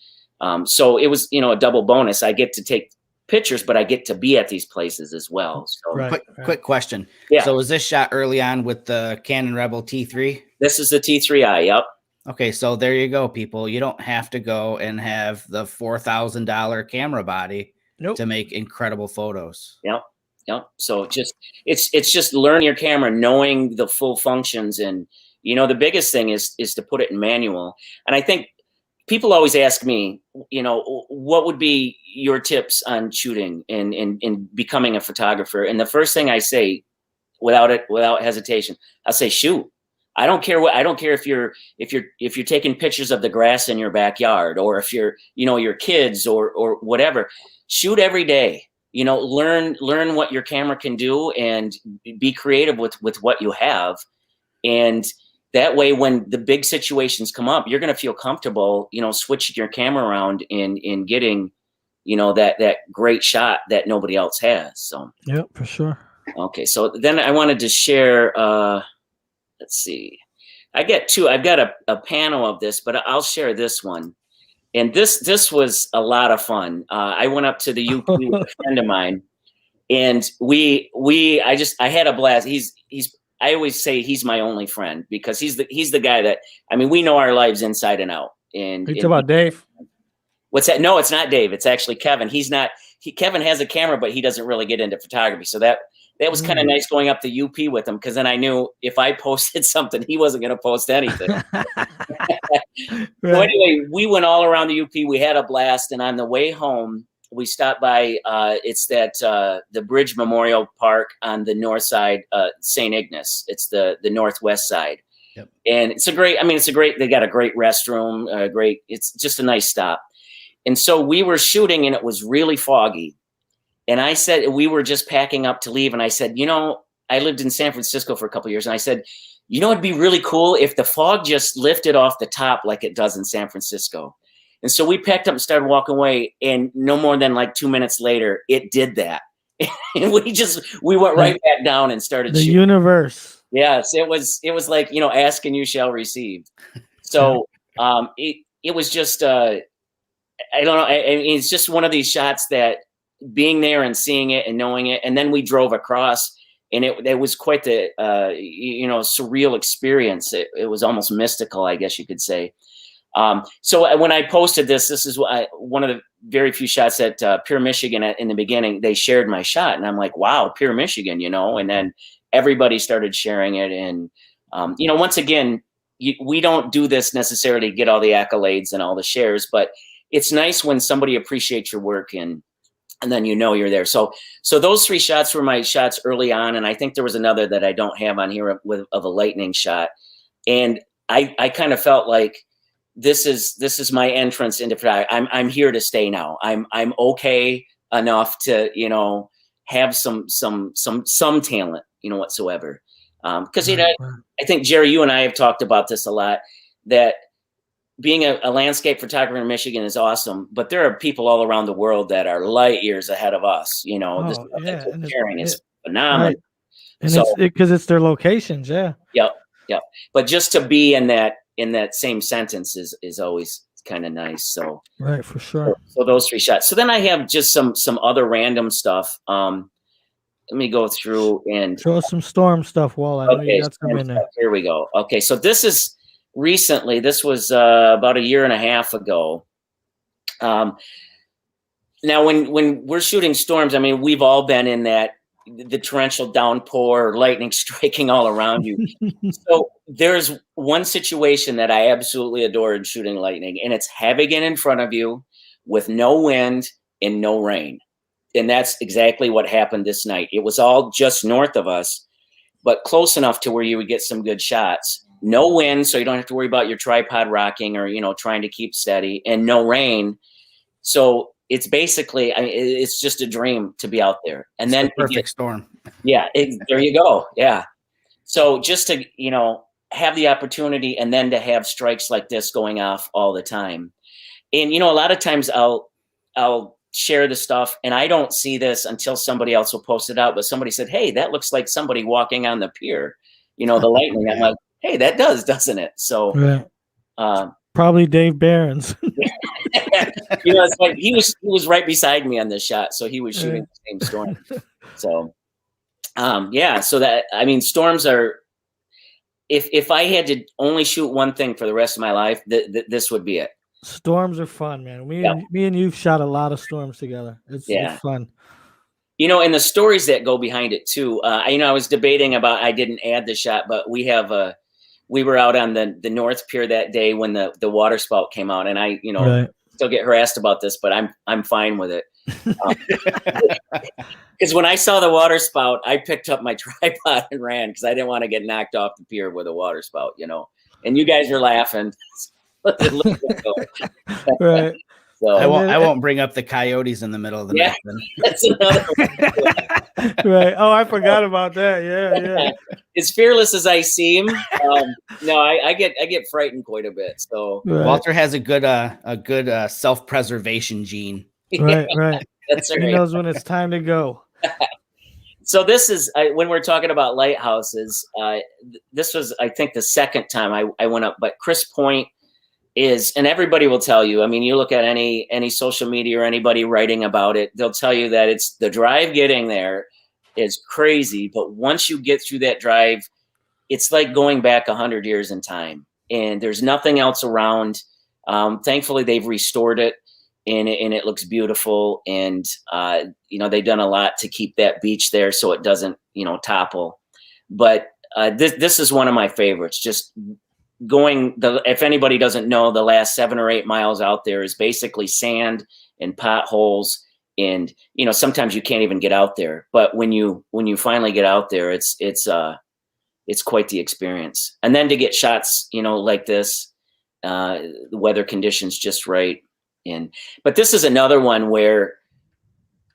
so it was, a double bonus. I get to take pictures, but I get to be at these places as well. So quick question. Yeah. So was this shot early on with the Canon Rebel T3? This is the T3i. Yep. Okay. So there you go, people. You don't have to go and have the $4,000 camera body to make incredible photos. Yep. So it's just learning your camera, knowing the full functions. And, the biggest thing is to put it in manual. And I think people always ask me, what would be your tips on shooting and becoming a photographer? And the first thing I say, without hesitation, I'll say, shoot. I don't care if you're taking pictures of the grass in your backyard, or if you're, your kids or whatever. Shoot every day. Learn what your camera can do, and be creative with what you have. And that way, when the big situations come up, you're going to feel comfortable, switching your camera around and getting, that great shot that nobody else has. So, yeah, for sure. Okay. So then I wanted to share, let's see, I've got a panel of this, but I'll share this one. And this was a lot of fun. I went up to the UP with a friend of mine, and I had a blast. I always say he's my only friend, because he's the guy that, I mean, we know our lives inside and out. And you talking about Dave? What's that? No, it's not Dave. It's actually Kevin. Kevin has a camera, but he doesn't really get into photography. So that was kind of nice going up to UP with him, because then I knew if I posted something, he wasn't going to post anything. So anyway, we went all around the UP. We had a blast. And on the way home, we stopped by, it's the Bridge Memorial Park on the north side, St. Ignace. It's the northwest side. Yep. And they got a great restroom, it's just a nice stop. And so we were shooting, and it was really foggy. And I said, we were just packing up to leave. And I said, I lived in San Francisco for a couple of years. And I said, it'd be really cool if the fog just lifted off the top like it does in San Francisco. And so we packed up and started walking away. And no more than like 2 minutes later, it did that. And we went right back down and started shooting. Universe. Yes, it was like, ask and you shall receive. So it was just, I don't know. It's just one of these shots that, being there and seeing it and knowing it. And then we drove across, and it was quite the, surreal experience. It was almost mystical, I guess you could say. So when I posted this is one of the very few shots at Pier, Michigan in the beginning. They shared my shot, and I'm like, wow, Pier, Michigan, and then everybody started sharing it. And, once again, we don't do this necessarily to get all the accolades and all the shares, but it's nice when somebody appreciates your work, and then you're there. So those 3 shots were my shots early on, and I think there was another that I don't have on here of a lightning shot. And I kind of felt like this is my entrance into photography. I'm here to stay now. I'm okay enough to have some talent, whatsoever. Because Right. I think, Jerry, you and I have talked about this a lot, that being a landscape photographer in Michigan is awesome, but there are people all around the world that are light years ahead of us. The Oh, stuff that yeah, they're sharing is phenomenal. right. And So, it's because it's their locations, yeah. yep. But just to be in that same sentence is always kind of nice. So, Right, for sure. so those 3 shots. So then I have just some other random stuff. Let me go through and Show us some storm stuff, Wall. I know you got some in there. Here we go. Okay, so this is recently. This was about a year and a half ago. Now, when we're shooting storms, I mean, we've all been in the torrential downpour, lightning striking all around you. So there's one situation that I absolutely adore in shooting lightning, and it's having it in front of you with no wind and no rain. And that's exactly what happened this night. It was all just north of us, but close enough to where you would get some good shots. No wind, so you don't have to worry about your tripod rocking or, trying to keep steady, and no rain. So it's basically, it's just a dream to be out there. And It's then the perfect storm. Yeah, there you go. Yeah. So just to, have the opportunity and then to have strikes like this going off all the time. And, a lot of times I'll share the stuff and I don't see this until somebody else will post it out. But somebody said, hey, that looks like somebody walking on the pier, the lightning. I'm like, hey, that doesn't it? So probably Dave Behrens. It's like he was right beside me on this shot. So he was shooting the same storm. So so that, I mean, storms are, if I had to only shoot one thing for the rest of my life, this would be it. Storms are fun, man. Me and you've shot a lot of storms together. It's fun. And the stories that go behind it too. I was debating about, I didn't add the shot, but we were out on the North Pier that day when the water spout came out, and I, still get harassed about this, but I'm fine with it. Because when I saw the water spout, I picked up my tripod and ran because I didn't want to get knocked off the pier with a water spout, and you guys are laughing. Right. So I won't bring up the coyotes in the middle of the night. Then. That's another one. Right. Oh, I forgot about that. Yeah. As fearless as I seem, no, I get frightened quite a bit. So Walter has a good self-preservation gene. Right. That's he knows when it's time to go. So this is when we're talking about lighthouses. This was, I think, the second time I went up, but Chris Point is, and everybody will tell you, I mean, you look at any social media or anybody writing about it, they'll tell you that it's the drive getting there is crazy. But once you get through that drive, it's like going back 100 years in time, and there's nothing else around. Thankfully, they've restored it, and it looks beautiful. And, they've done a lot to keep that beach there so it doesn't, topple. But this is one of my favorites. Just if anybody doesn't know, the last 7 or 8 miles out there is basically sand and potholes, and sometimes you can't even get out there. But when you finally get out there, it's quite the experience. And then to get shots, like this, the weather conditions just right. But this is another one where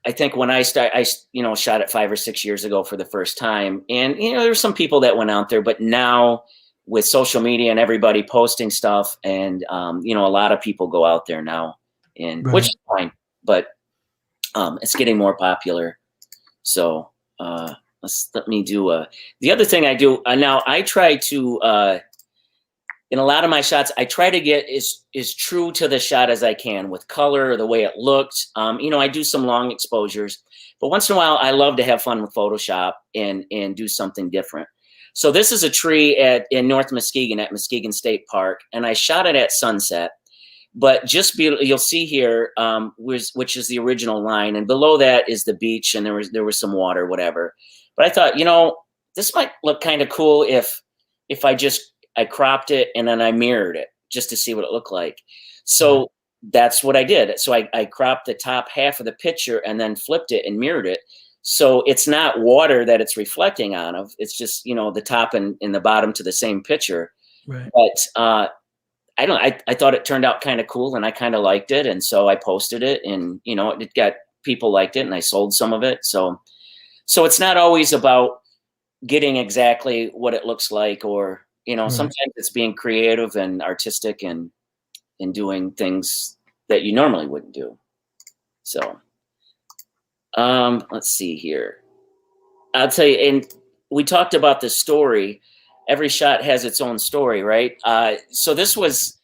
I think when I shot it 5 or 6 years ago for the first time, and there's some people that went out there, but now with social media and everybody posting stuff, and a lot of people go out there now, and which is fine, but it's getting more popular. So let me do the other thing I do now. I try to in a lot of my shots, I try to get as true to the shot as I can with color, the way it looked. I do some long exposures, but once in a while, I love to have fun with Photoshop and do something different. So this is a tree in North Muskegon at Muskegon State Park, and I shot it at sunset. But you'll see here, which is the original line, and below that is the beach, and there was some water, whatever. But I thought, this might look kind of cool if I cropped it and then I mirrored it just to see what it looked like. So that's what I did. So I cropped the top half of the picture and then flipped it and mirrored it. So it's not water that it's reflecting on of. It's just, the top and the bottom to the same picture. Right. But I thought it turned out kind of cool, and I kind of liked it. And so I posted it, and, it got people liked it, and I sold some of it. So So it's not always about getting exactly what it looks like, or, Right. sometimes it's being creative and artistic and doing things that you normally wouldn't do. So, let's see here. I'll tell you, and we talked about the story. Every shot has its own story, right? So this was,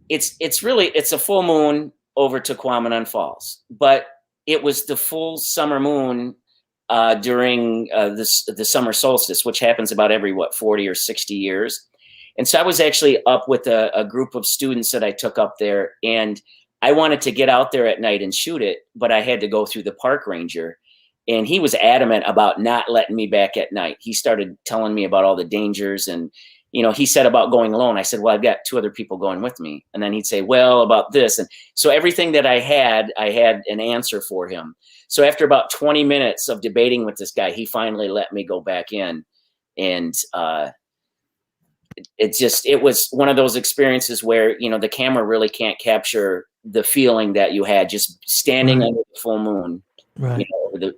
it's a full moon over Tequamanon Falls, but it was the full summer moon during the summer solstice, which happens about every 40 or 60 years. And so I was actually up with a group of students that I took up there, and I wanted to get out there at night and shoot it, but I had to go through the park ranger, and he was adamant about not letting me back at night. He started telling me about all the dangers, and he said about going alone. I said, well, I've got 2 other people going with me. And then he'd say, well, about this. And so everything that I had an answer for him. So after about 20 minutes of debating with this guy, he finally let me go back in. And it was one of those experiences where, the camera really can't capture the feeling that you had just standing under the full moon, Right.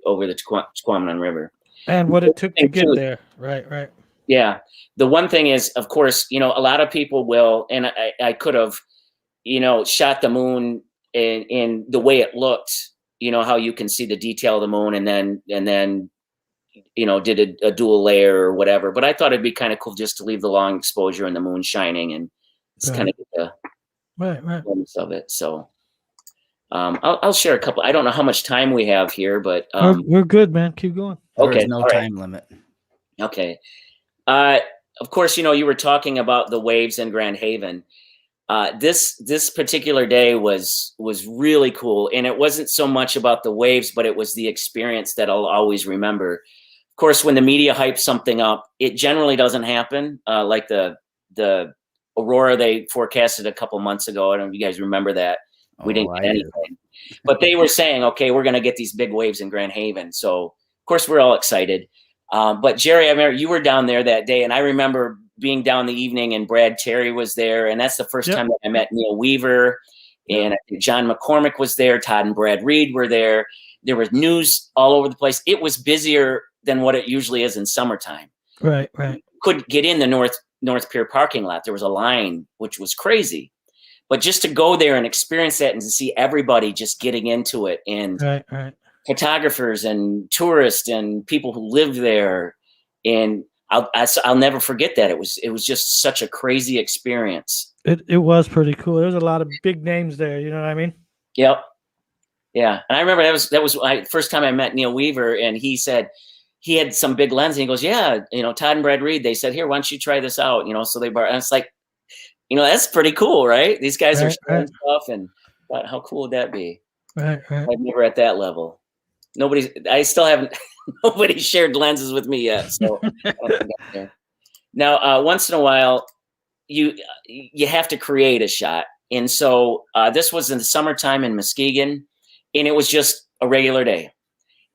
over the Tequamanon River. And what it took to get there. Right. Yeah. The one thing is, of course, a lot of people will, and I could have, shot the moon in the way it looked, how you can see the detail of the moon, and then, did a dual layer or whatever. But I thought it'd be kind of cool just to leave the long exposure and the moon shining, and just kind of get the right glimpse of it. So I'll share a couple. I don't know how much time we have here, but we're good, man. Keep going. Okay. There's no time limit. Okay. Of course, you were talking about the waves in Grand Haven. This particular day was really cool, and it wasn't so much about the waves, but it was the experience that I'll always remember. Of course, when the media hypes something up, it generally doesn't happen. Like the aurora they forecasted a couple months ago. I don't know if you guys remember that. We didn't get anything, but they were saying, okay, we're going to get these big waves in Grand Haven. So of course we're all excited. But Jerry, I remember you were down there that day, and I remember being down the evening, and Brad Terry was there, and that's the first time that I met Neil Weaver, and John McCormick was there. Todd and Brad Reed were there. There was news all over the place. It was busier than what it usually is in summertime. Right. Couldn't get in the North Pier parking lot. There was a line, which was crazy. But just to go there and experience that, and to see everybody just getting into it, and right. photographers and tourists and people who lived there, and I'll never forget that. It was just such a crazy experience. It was pretty cool. There was a lot of big names there. You know what I mean? Yep. Yeah. And I remember that was my first time I met Neil Weaver, and he said he had some big lens, and he goes, yeah, Todd and Brad Reed, they said, here, why don't you try this out? So they brought, and it's like, that's pretty cool, right? These guys are showing stuff, and thought, how cool would that be? Right. I'm never at that level. I still haven't, nobody shared lenses with me yet. So now, once in a while, you have to create a shot. And so this was in the summertime in Muskegon, and it was just a regular day.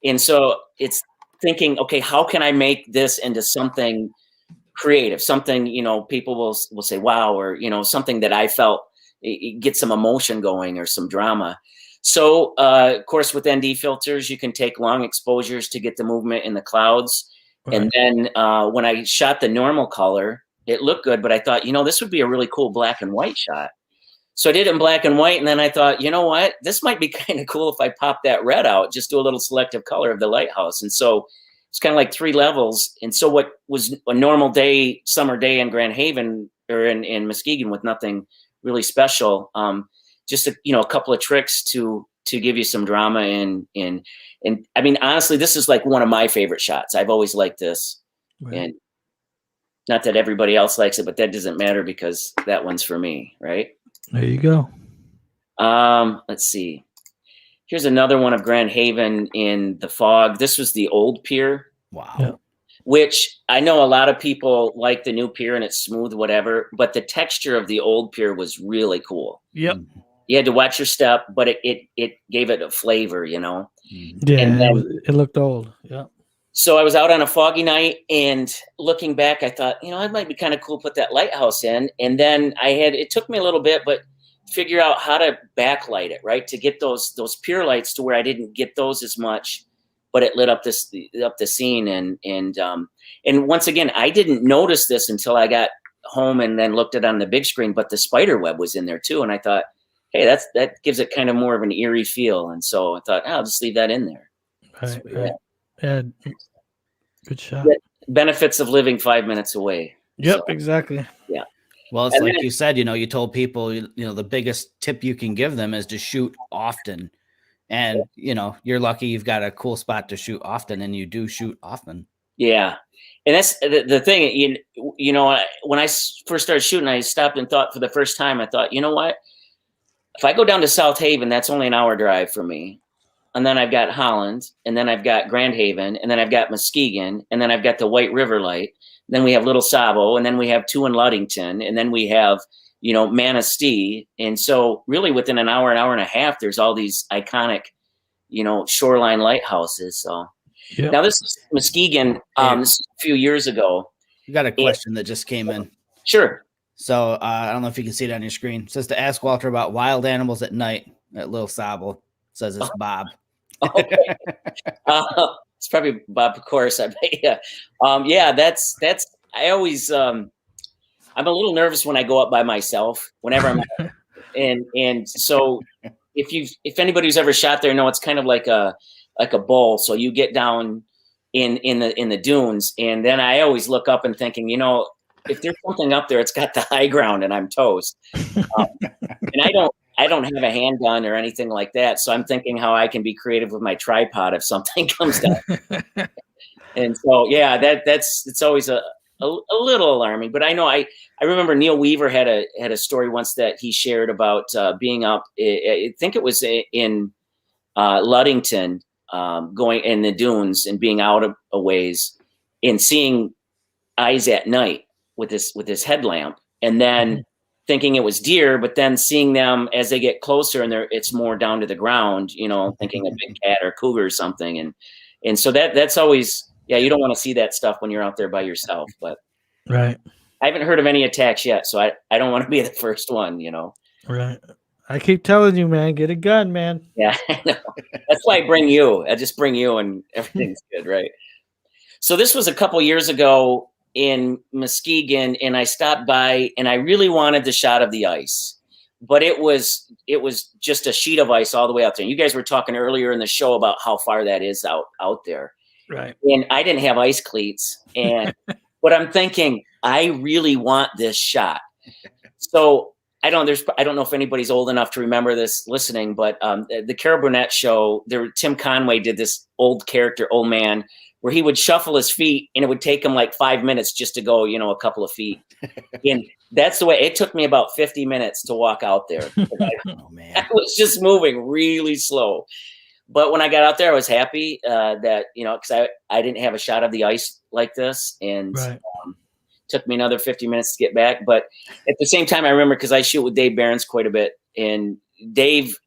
And so it's thinking, okay, how can I make this into something creative, something, people will say, wow, or, something that I felt get some emotion going or some drama. So, of course, with ND filters, you can take long exposures to get the movement in the clouds. Right. And then when I shot the normal color, it looked good, but I thought, this would be a really cool black and white shot. So I did it in black and white, and then I thought, you know what, this might be kind of cool if I pop that red out, just do a little selective color of the lighthouse. And so it's kind of like 3 levels. And so what was a normal day, summer day in Grand Haven or in Muskegon with nothing really special, just a couple of tricks to give you some drama. And I mean, honestly, this is like one of my favorite shots. I've always liked this. Right. And not that everybody else likes it, but that doesn't matter because that one's for me, right? There you go. Let's see. Here's another one of Grand Haven in the fog. This was the old pier. Wow. Yeah. Which I know a lot of people like the new pier and it's smooth, whatever, but the texture of the old pier was really cool. Yep. You had to watch your step, but it gave it a flavor, Yeah, and then, it looked old. Yeah. So I was out on a foggy night, and looking back, I thought, it might be kind of cool to put that lighthouse in. And then it took me a little bit, but figure out how to backlight it, right? To get those pier lights to where I didn't get those as much but it lit up the scene. And once again, I didn't notice this until I got home and then looked at it on the big screen, but the spider web was in there too. And I thought, hey, that gives it kind of more of an eerie feel. And so I thought, I'll just leave that in there. Right, So, right. Yeah, good shot. Yeah, benefits of living 5 minutes away. Yep, So, exactly. yeah. Well, it's And like then- you said, you told people, the biggest tip you can give them is to shoot often. And, you're lucky you've got a cool spot to shoot often, and you do shoot often. Yeah. And that's the thing, when I first started shooting, I stopped and thought for the first time, I thought, you know what? If I go down to South Haven, that's only an hour drive for me. And then I've got Holland, and then I've got Grand Haven, and then I've got Muskegon, and then I've got the White River Light. Then we have Little Sabo, and then we have 2 in Ludington, and then we have, Manistee. And so really within an hour and a half, there's all these iconic, shoreline lighthouses. So Yep. now this is Muskegon, this is a few years ago. You got a question that just came in. Sure. So I don't know if you can see it on your screen. It says to ask Walter about wild animals at night at Little Sabo. It says it's Bob. Okay. It's probably Bob, of course. I bet. Yeah. That's. I always. I'm a little nervous when I go up by myself. Whenever I'm, and so if anybody who's ever shot there, know it's kind of like a bowl. So you get down in the dunes, and then I always look up and thinking, if there's something up there, it's got the high ground, and I'm toast. And I don't have a handgun or anything like that. So I'm thinking how I can be creative with my tripod if something comes down. And so, yeah, it's always a little alarming, but I know I remember Neil Weaver had a story once that he shared about being up. I think it was in Ludington, going in the dunes and being out a ways and seeing eyes at night with this headlamp, and then thinking it was deer, but then seeing them as they get closer and it's more down to the ground, thinking a big cat or cougar or something. And so that's always, yeah, you don't want to see that stuff when you're out there by yourself, but Right. I haven't heard of any attacks yet. So I don't want to be the first one, Right. I keep telling you, man, get a gun, man. Yeah, I know. That's why I bring you. I just bring you and everything's good. Right. So this was a couple years ago in Muskegon, and I stopped by and I really wanted the shot of the ice, but it was just a sheet of ice all the way out there. You guys were talking earlier in the show about how far that is out there. Right. And I didn't have ice cleats, but I'm thinking I really want this shot. So I don't know if anybody's old enough to remember this listening, but the Carol Burnett show, Tim Conway did this old man where he would shuffle his feet and it would take him like 5 minutes just to go, a couple of feet. And that's the way it took me about 50 minutes to walk out there. Oh man. I was just moving really slow. But when I got out there, I was happy that, because I didn't have a shot of the ice like this. And Right. Took me another 50 minutes to get back. But at the same time, I remember because I shoot with Dave Behrens quite a bit. And Dave,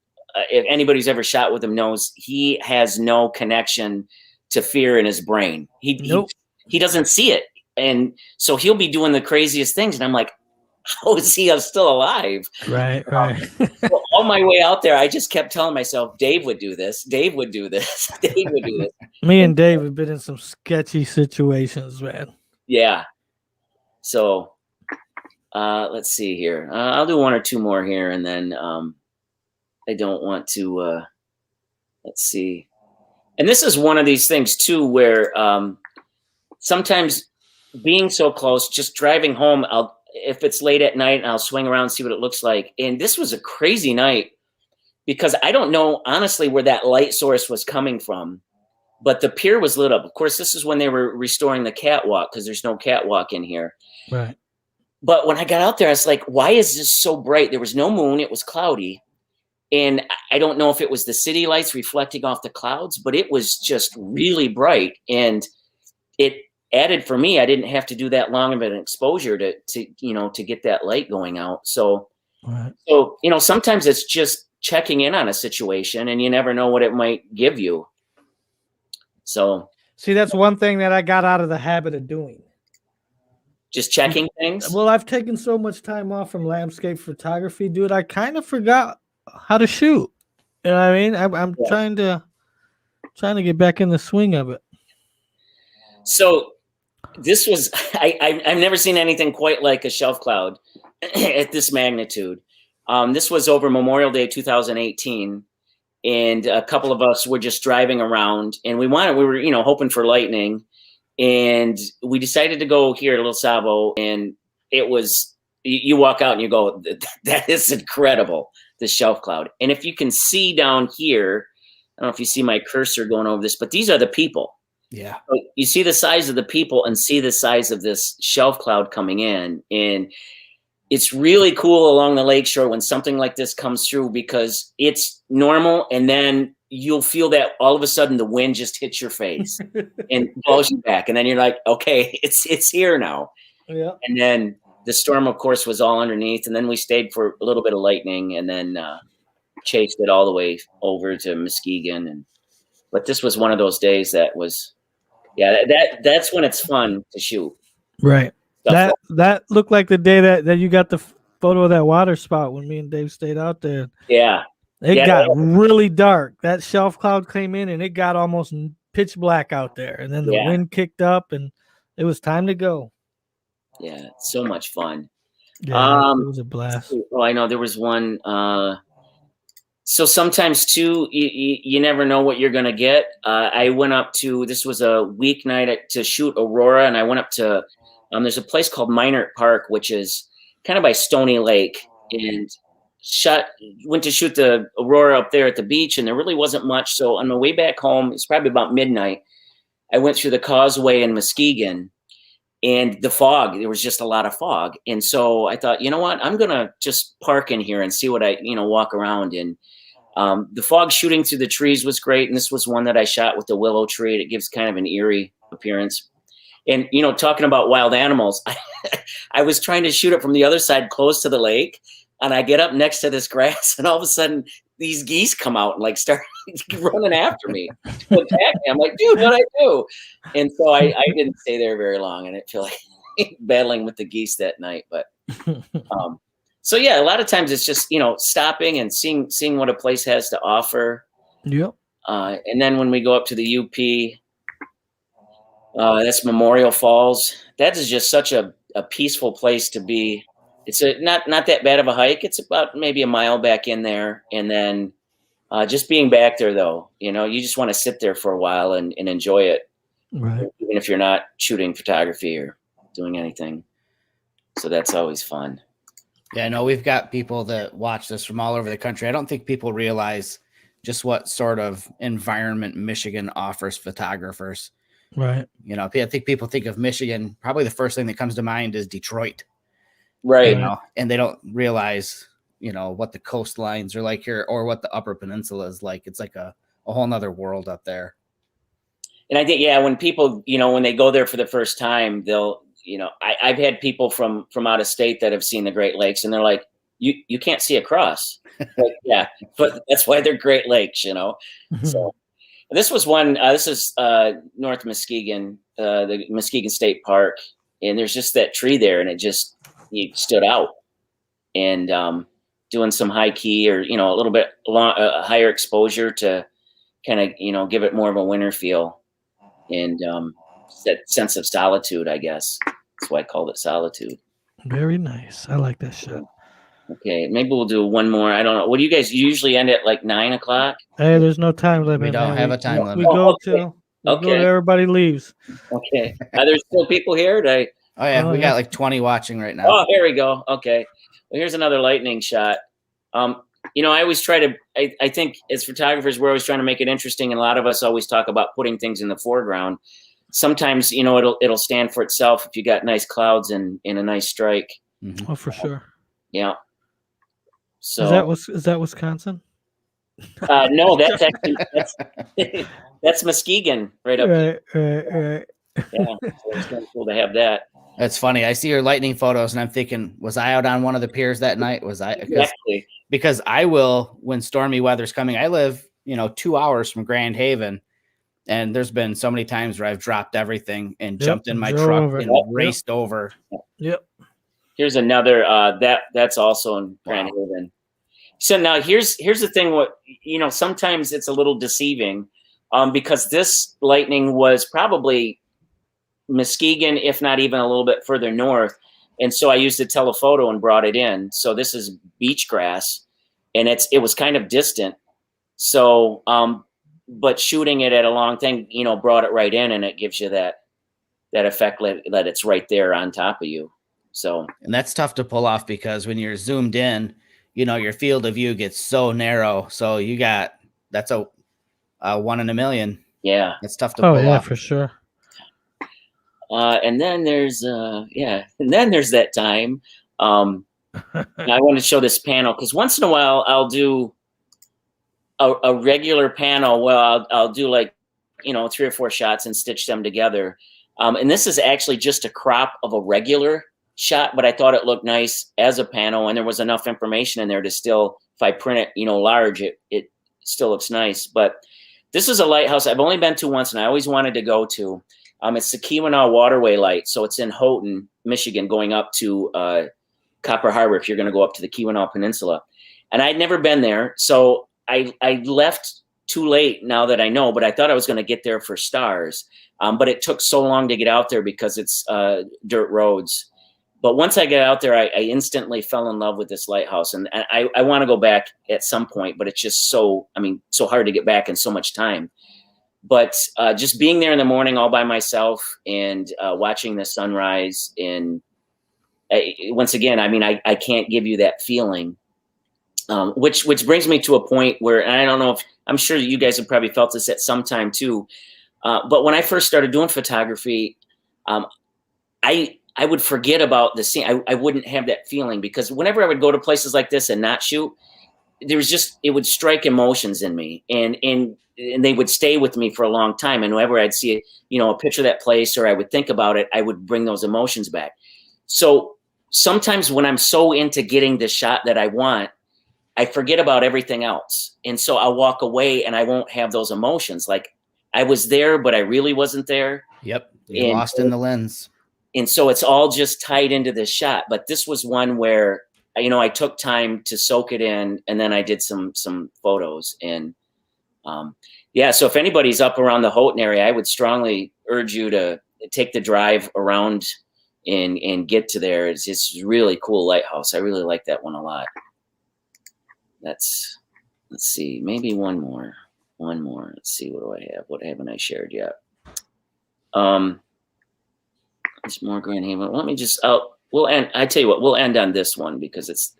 if anybody's ever shot with him, knows he has no connection to fear in his brain. He doesn't see it. And so he'll be doing the craziest things. And I'm like, how is he still alive? Right. Right. So all my way out there, I just kept telling myself, Dave would do this. Dave would do this. Dave would do this. Me and Dave have been in some sketchy situations, man. Yeah. So let's see here. I'll do one or two more here, and then I don't want to. Let's see. And this is one of these things too, where sometimes being so close, just driving home, if it's late at night, I'll swing around and see what it looks like. And this was a crazy night because I don't know honestly where that light source was coming from, but the pier was lit up. Of course, this is when they were restoring the catwalk because there's no catwalk in here. Right. But when I got out there, I was like, why is this so bright? There was no moon. It was cloudy. And I don't know if it was the city lights reflecting off the clouds, but it was just really bright. And it added for me, I didn't have to do that long of an exposure to get that light going out. So, Right. so, sometimes it's just checking in on a situation and you never know what it might give you. So See, that's one thing that I got out of the habit of doing. just checking things. Well, I've taken so much time off from landscape photography, dude. I kind of forgot how to shoot. You know what I mean? I'm Yeah. trying to Trying to get back in the swing of it. So this was I've never seen anything quite like a shelf cloud at this magnitude. This was over Memorial Day 2018, and a couple of us were just driving around, and we were hoping for lightning, and we decided to go here to Little Sabo, and it was you walk out and you go, that is incredible, the shelf cloud. And if you can see down here, I don't know if you see my cursor going over this, but these are the people. Yeah. So you see the size of the people and see the size of this shelf cloud coming in. And it's really cool along the lakeshore when something like this comes through, because it's normal. And then you'll feel that all of a sudden the wind just hits your face and blows you back. And then you're like, okay, it's here now. Yeah. And then the storm, of course, was all underneath. And then we stayed for a little bit of lightning, and then chased it all the way over to Muskegon. But this was one of those days that was, that's when it's fun to shoot. Right. That looked like the day that you got the photo of that water spot when me and Dave stayed out there. Yeah. It got really dark. That shelf cloud came in and it got almost pitch black out there. And then the wind kicked up and it was time to go. Yeah. So much fun. Yeah, it was a blast. Oh, I know there was one. So sometimes too, you never know what you're going to get. I went up to, this was a weeknight to shoot Aurora, and I went up to, there's a place called Minert Park, which is kind of by Stony Lake, and went to shoot the Aurora up there at the beach, and there really wasn't much. So on my way back home, it's probably about midnight, I went through the causeway in Muskegon, and the fog, there was just a lot of fog. And so I thought, you know what, I'm going to just park in here and see what walk around. And the fog shooting through the trees was great. And this was one that I shot with the willow tree. It gives kind of an eerie appearance. And, talking about wild animals, I was trying to shoot it from the other side close to the lake. And I get up next to this grass, and all of a sudden these geese come out and start running after me to attack me. I'm like, dude, what'd I do? And so I didn't stay there very long. I didn't feel like battling with the geese that night. But so yeah, a lot of times it's just, stopping and seeing what a place has to offer. Yep. And then when we go up to the UP, that's Memorial Falls. That is just such a peaceful place to be. It's not that bad of a hike. It's about maybe a mile back in there. And then just being back there, though, you just want to sit there for a while and enjoy it. Right. Even if you're not shooting photography or doing anything. So that's always fun. Yeah, I know we've got people that watch this from all over the country. I don't think people realize just what sort of environment Michigan offers photographers. Right. I think people think of Michigan, probably the first thing that comes to mind is Detroit. Right. And they don't realize, what the coastlines are like here or what the Upper Peninsula is like. It's like a whole nother world up there. And I think, when people, when they go there for the first time, they'll, I've had people from out of state that have seen the Great Lakes, and they're like, you can't see across. Like, yeah, but that's why they're Great Lakes, So this was one, this is North Muskegon, the Muskegon State Park. And there's just that tree there, and it stood out. And doing some high key or, a little bit higher exposure to kind of, give it more of a winter feel. And that sense of solitude, I guess. That's why I called it solitude. Very nice. I like that shot. Okay, maybe we'll do one more. I don't know. What do you guys usually end at, like 9 o'clock? Hey, there's no time limit. We don't have a time limit. We go till everybody leaves. Okay. Are there still people here? Oh, yeah. We got like 20 watching right now. Oh, here we go. Okay. Well, here's another lightning shot. I always try to, I think as photographers, we're always trying to make it interesting. And a lot of us always talk about putting things in the foreground. Sometimes, it'll stand for itself if you got nice clouds and a nice strike. Mm-hmm. Oh, for sure. Yeah. So is that Wisconsin? No, that's actually, that's Muskegon right up Right. Yeah. So it's kind of cool to have that. That's funny. I see your lightning photos and I'm thinking, was I out on one of the piers that night? Was I? Exactly. Because I will, when stormy weather's coming, I live, 2 hours from Grand Haven. And there's been so many times where I've dropped everything and jumped in my truck and raced over. Yep. Here's another, that's also in Grand Haven. So now here's the thing. What, sometimes it's a little deceiving. because this lightning was probably Muskegon, if not even a little bit further north. And so I used a telephoto and brought it in. So this is beach grass, and it was kind of distant. So, but shooting it at a long thing, you know, brought it right in, and it gives you that effect that it's right there on top of you. So, and that's tough to pull off because when you're zoomed in, you know, your field of view gets so narrow. So that's a 1 in a million. Yeah, It's tough to pull yeah, off for sure. And then there's that time. I want to show this panel because once in a while I'll do a regular panel. Well, I'll do like, you know, 3 or 4 shots and stitch them together. And this is actually just a crop of a regular shot, but I thought it looked nice as a panel, and there was enough information in there to still, if I print it, you know, large, it still looks nice. But this is a lighthouse I've only been to once, and I always wanted to go to. It's the Keweenaw Waterway Light. So it's in Houghton, Michigan, going up to Copper Harbor if you're going to go up to the Keweenaw Peninsula. And I'd never been there. So I left too late now that I know, but I thought I was going to get there for stars. But it took so long to get out there because it's dirt roads. But once I got out there, I instantly fell in love with this lighthouse. And I want to go back at some point, but it's just so hard to get back in so much time. But just being there in the morning all by myself and watching the sunrise, and once again, I mean, I can't give you that feeling, which brings me to a point where, and I don't know if, I'm sure you guys have probably felt this at some time too, but when I first started doing photography, I would forget about the scene. I wouldn't have that feeling because whenever I would go to places like this and not shoot, it would strike emotions in me, and they would stay with me for a long time. And whenever I'd see, you know, a picture of that place, or I would think about it, I would bring those emotions back. So sometimes when I'm so into getting the shot that I want, I forget about everything else. And so I'll walk away and I won't have those emotions. Like I was there, but I really wasn't there. Yep. You're lost in the lens. And so it's all just tied into this shot. But this was one where, you know, I took time to soak it in, and then I did some photos. And yeah, so if anybody's up around the Houghton area, I would strongly urge you to take the drive around and get to there. It's just really cool lighthouse. I really like that one a lot. Let's see, maybe one more. Let's see, what do I have? What haven't I shared yet? It's more Grand Haven. Let me just, we'll end. I tell you what, we'll end on this one because it's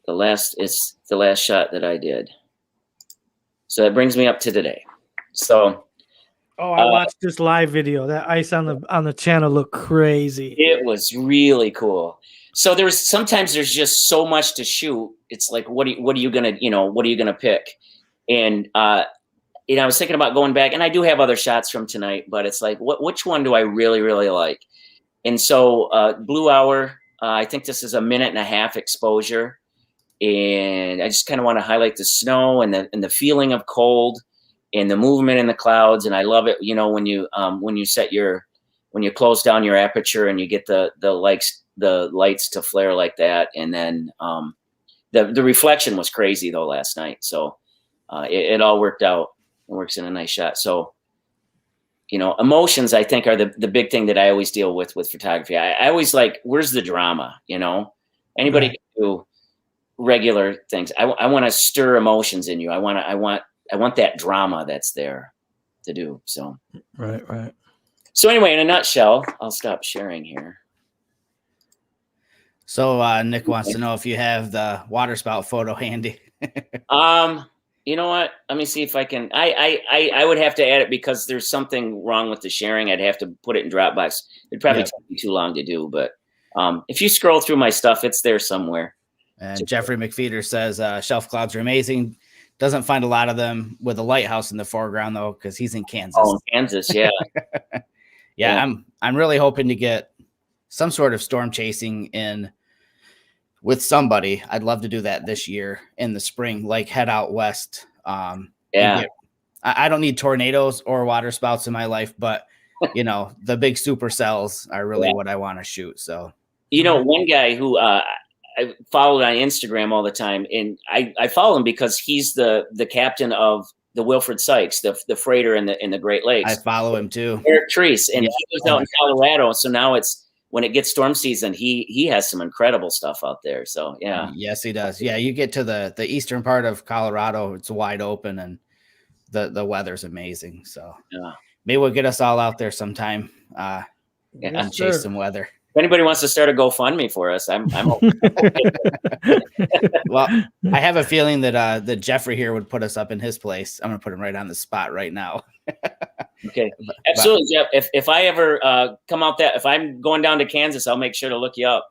the last shot that I did. So that brings me up to today. So, I watched this live video. That ice on the channel looked crazy. It was really cool. So sometimes there's just so much to shoot. It's like, what are you gonna pick? And you know, I was thinking about going back, and I do have other shots from tonight, but it's like, which one do I really, really like? And so Blue Hour, I think this is a 1.5 minute exposure. And I just kind of want to highlight the snow and the feeling of cold and the movement in the clouds. And I love it, you know, when you close down your aperture and you get the lights to flare like that. And then the reflection was crazy though last night. So it all worked out. It works in a nice shot. So, you know, emotions, I think, are the big thing that I always deal with photography. I always like, where's the drama? You know, anybody can do regular things. I want to stir emotions in you. I want that drama that's there to do. So, right. So anyway, in a nutshell, I'll stop sharing here. So Nick wants to know if you have the water spout photo handy. You know what? Let me see if I can. I would have to add it because there's something wrong with the sharing. I'd have to put it in Dropbox. It'd probably take me too long to do, but if you scroll through my stuff, it's there somewhere. And Jeffrey McFeeder says shelf clouds are amazing. Doesn't find a lot of them with a lighthouse in the foreground though, because he's in Kansas. Oh, in Kansas, yeah. Yeah, I'm really hoping to get some sort of storm chasing in with somebody. I'd love to do that this year in the spring, like head out west. I don't need tornadoes or water spouts in my life, but you know, the big supercells are really what I want to shoot. So, you know, one guy who I followed on Instagram all the time, and I follow him because he's the captain of Wilfred Sykes, the freighter in the Great Lakes. I follow him too. Eric Treese, and Yeah. he lives out in Colorado. So now it's when it gets storm season, he has some incredible stuff out there. So yeah. Yes, he does. Yeah, you get to the eastern part of Colorado, it's wide open and the weather's amazing. So Yeah. maybe we'll get us all out there sometime Yeah. and chase some weather. If anybody wants to start a GoFundMe for us, I'm Well, I have a feeling that that Jeffrey here would put us up in his place. I'm gonna put him right on the spot right now. okay. Absolutely, Jeff. If I ever come out if I'm going down to Kansas, I'll make sure to look you up.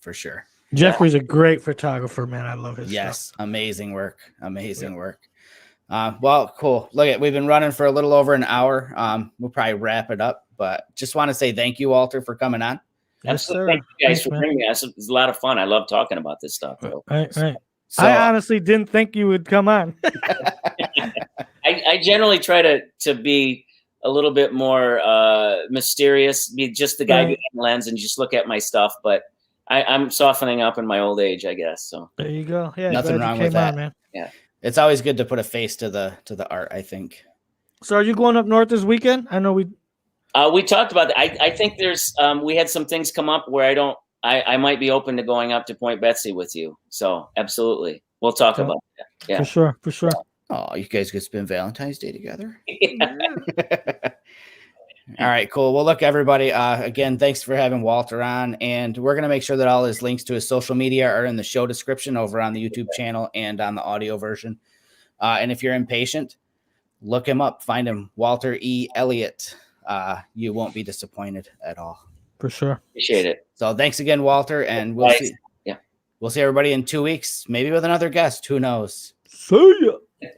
For sure. Jeffrey's a great photographer, man. I love his Yes, stuff. amazing work. Amazing work. Well, cool. Look, we've been running for a little over an hour. We'll probably wrap it up, but just want to say thank you, Walter, for coming on. Yes, sir. Thank you guys Thanks, for man. bringing me. It's a lot of fun. I love talking about this stuff. Though. Right. So, I honestly didn't think you would come on. I generally try to be a little bit more mysterious, be just the guy behind the lens and just look at my stuff. But I'm softening up in my old age, I guess. So There you go. Yeah, Nothing glad you wrong with came that. on, man. yeah. it's always good to put a face to the art, I think. So are you going up north this weekend? I know we talked about that. I think there's we had some things come up where I might be open to going up to Point Betsy with you. So absolutely. We'll talk about that. Yeah. for sure. Oh, you guys could spend Valentine's Day together. Yeah. All right, cool. Well, look, everybody, again, thanks for having Walter on, and we're going to make sure that all his links to his social media are in the show description over on the YouTube channel and on the audio version. And if you're impatient, look him up, find him, Walter E. Elliott. You won't be disappointed at all. For sure. Appreciate it. So thanks again, Walter, and we'll Thanks. see. Yeah. We'll see everybody in 2 weeks, maybe with another guest. Who knows? See ya.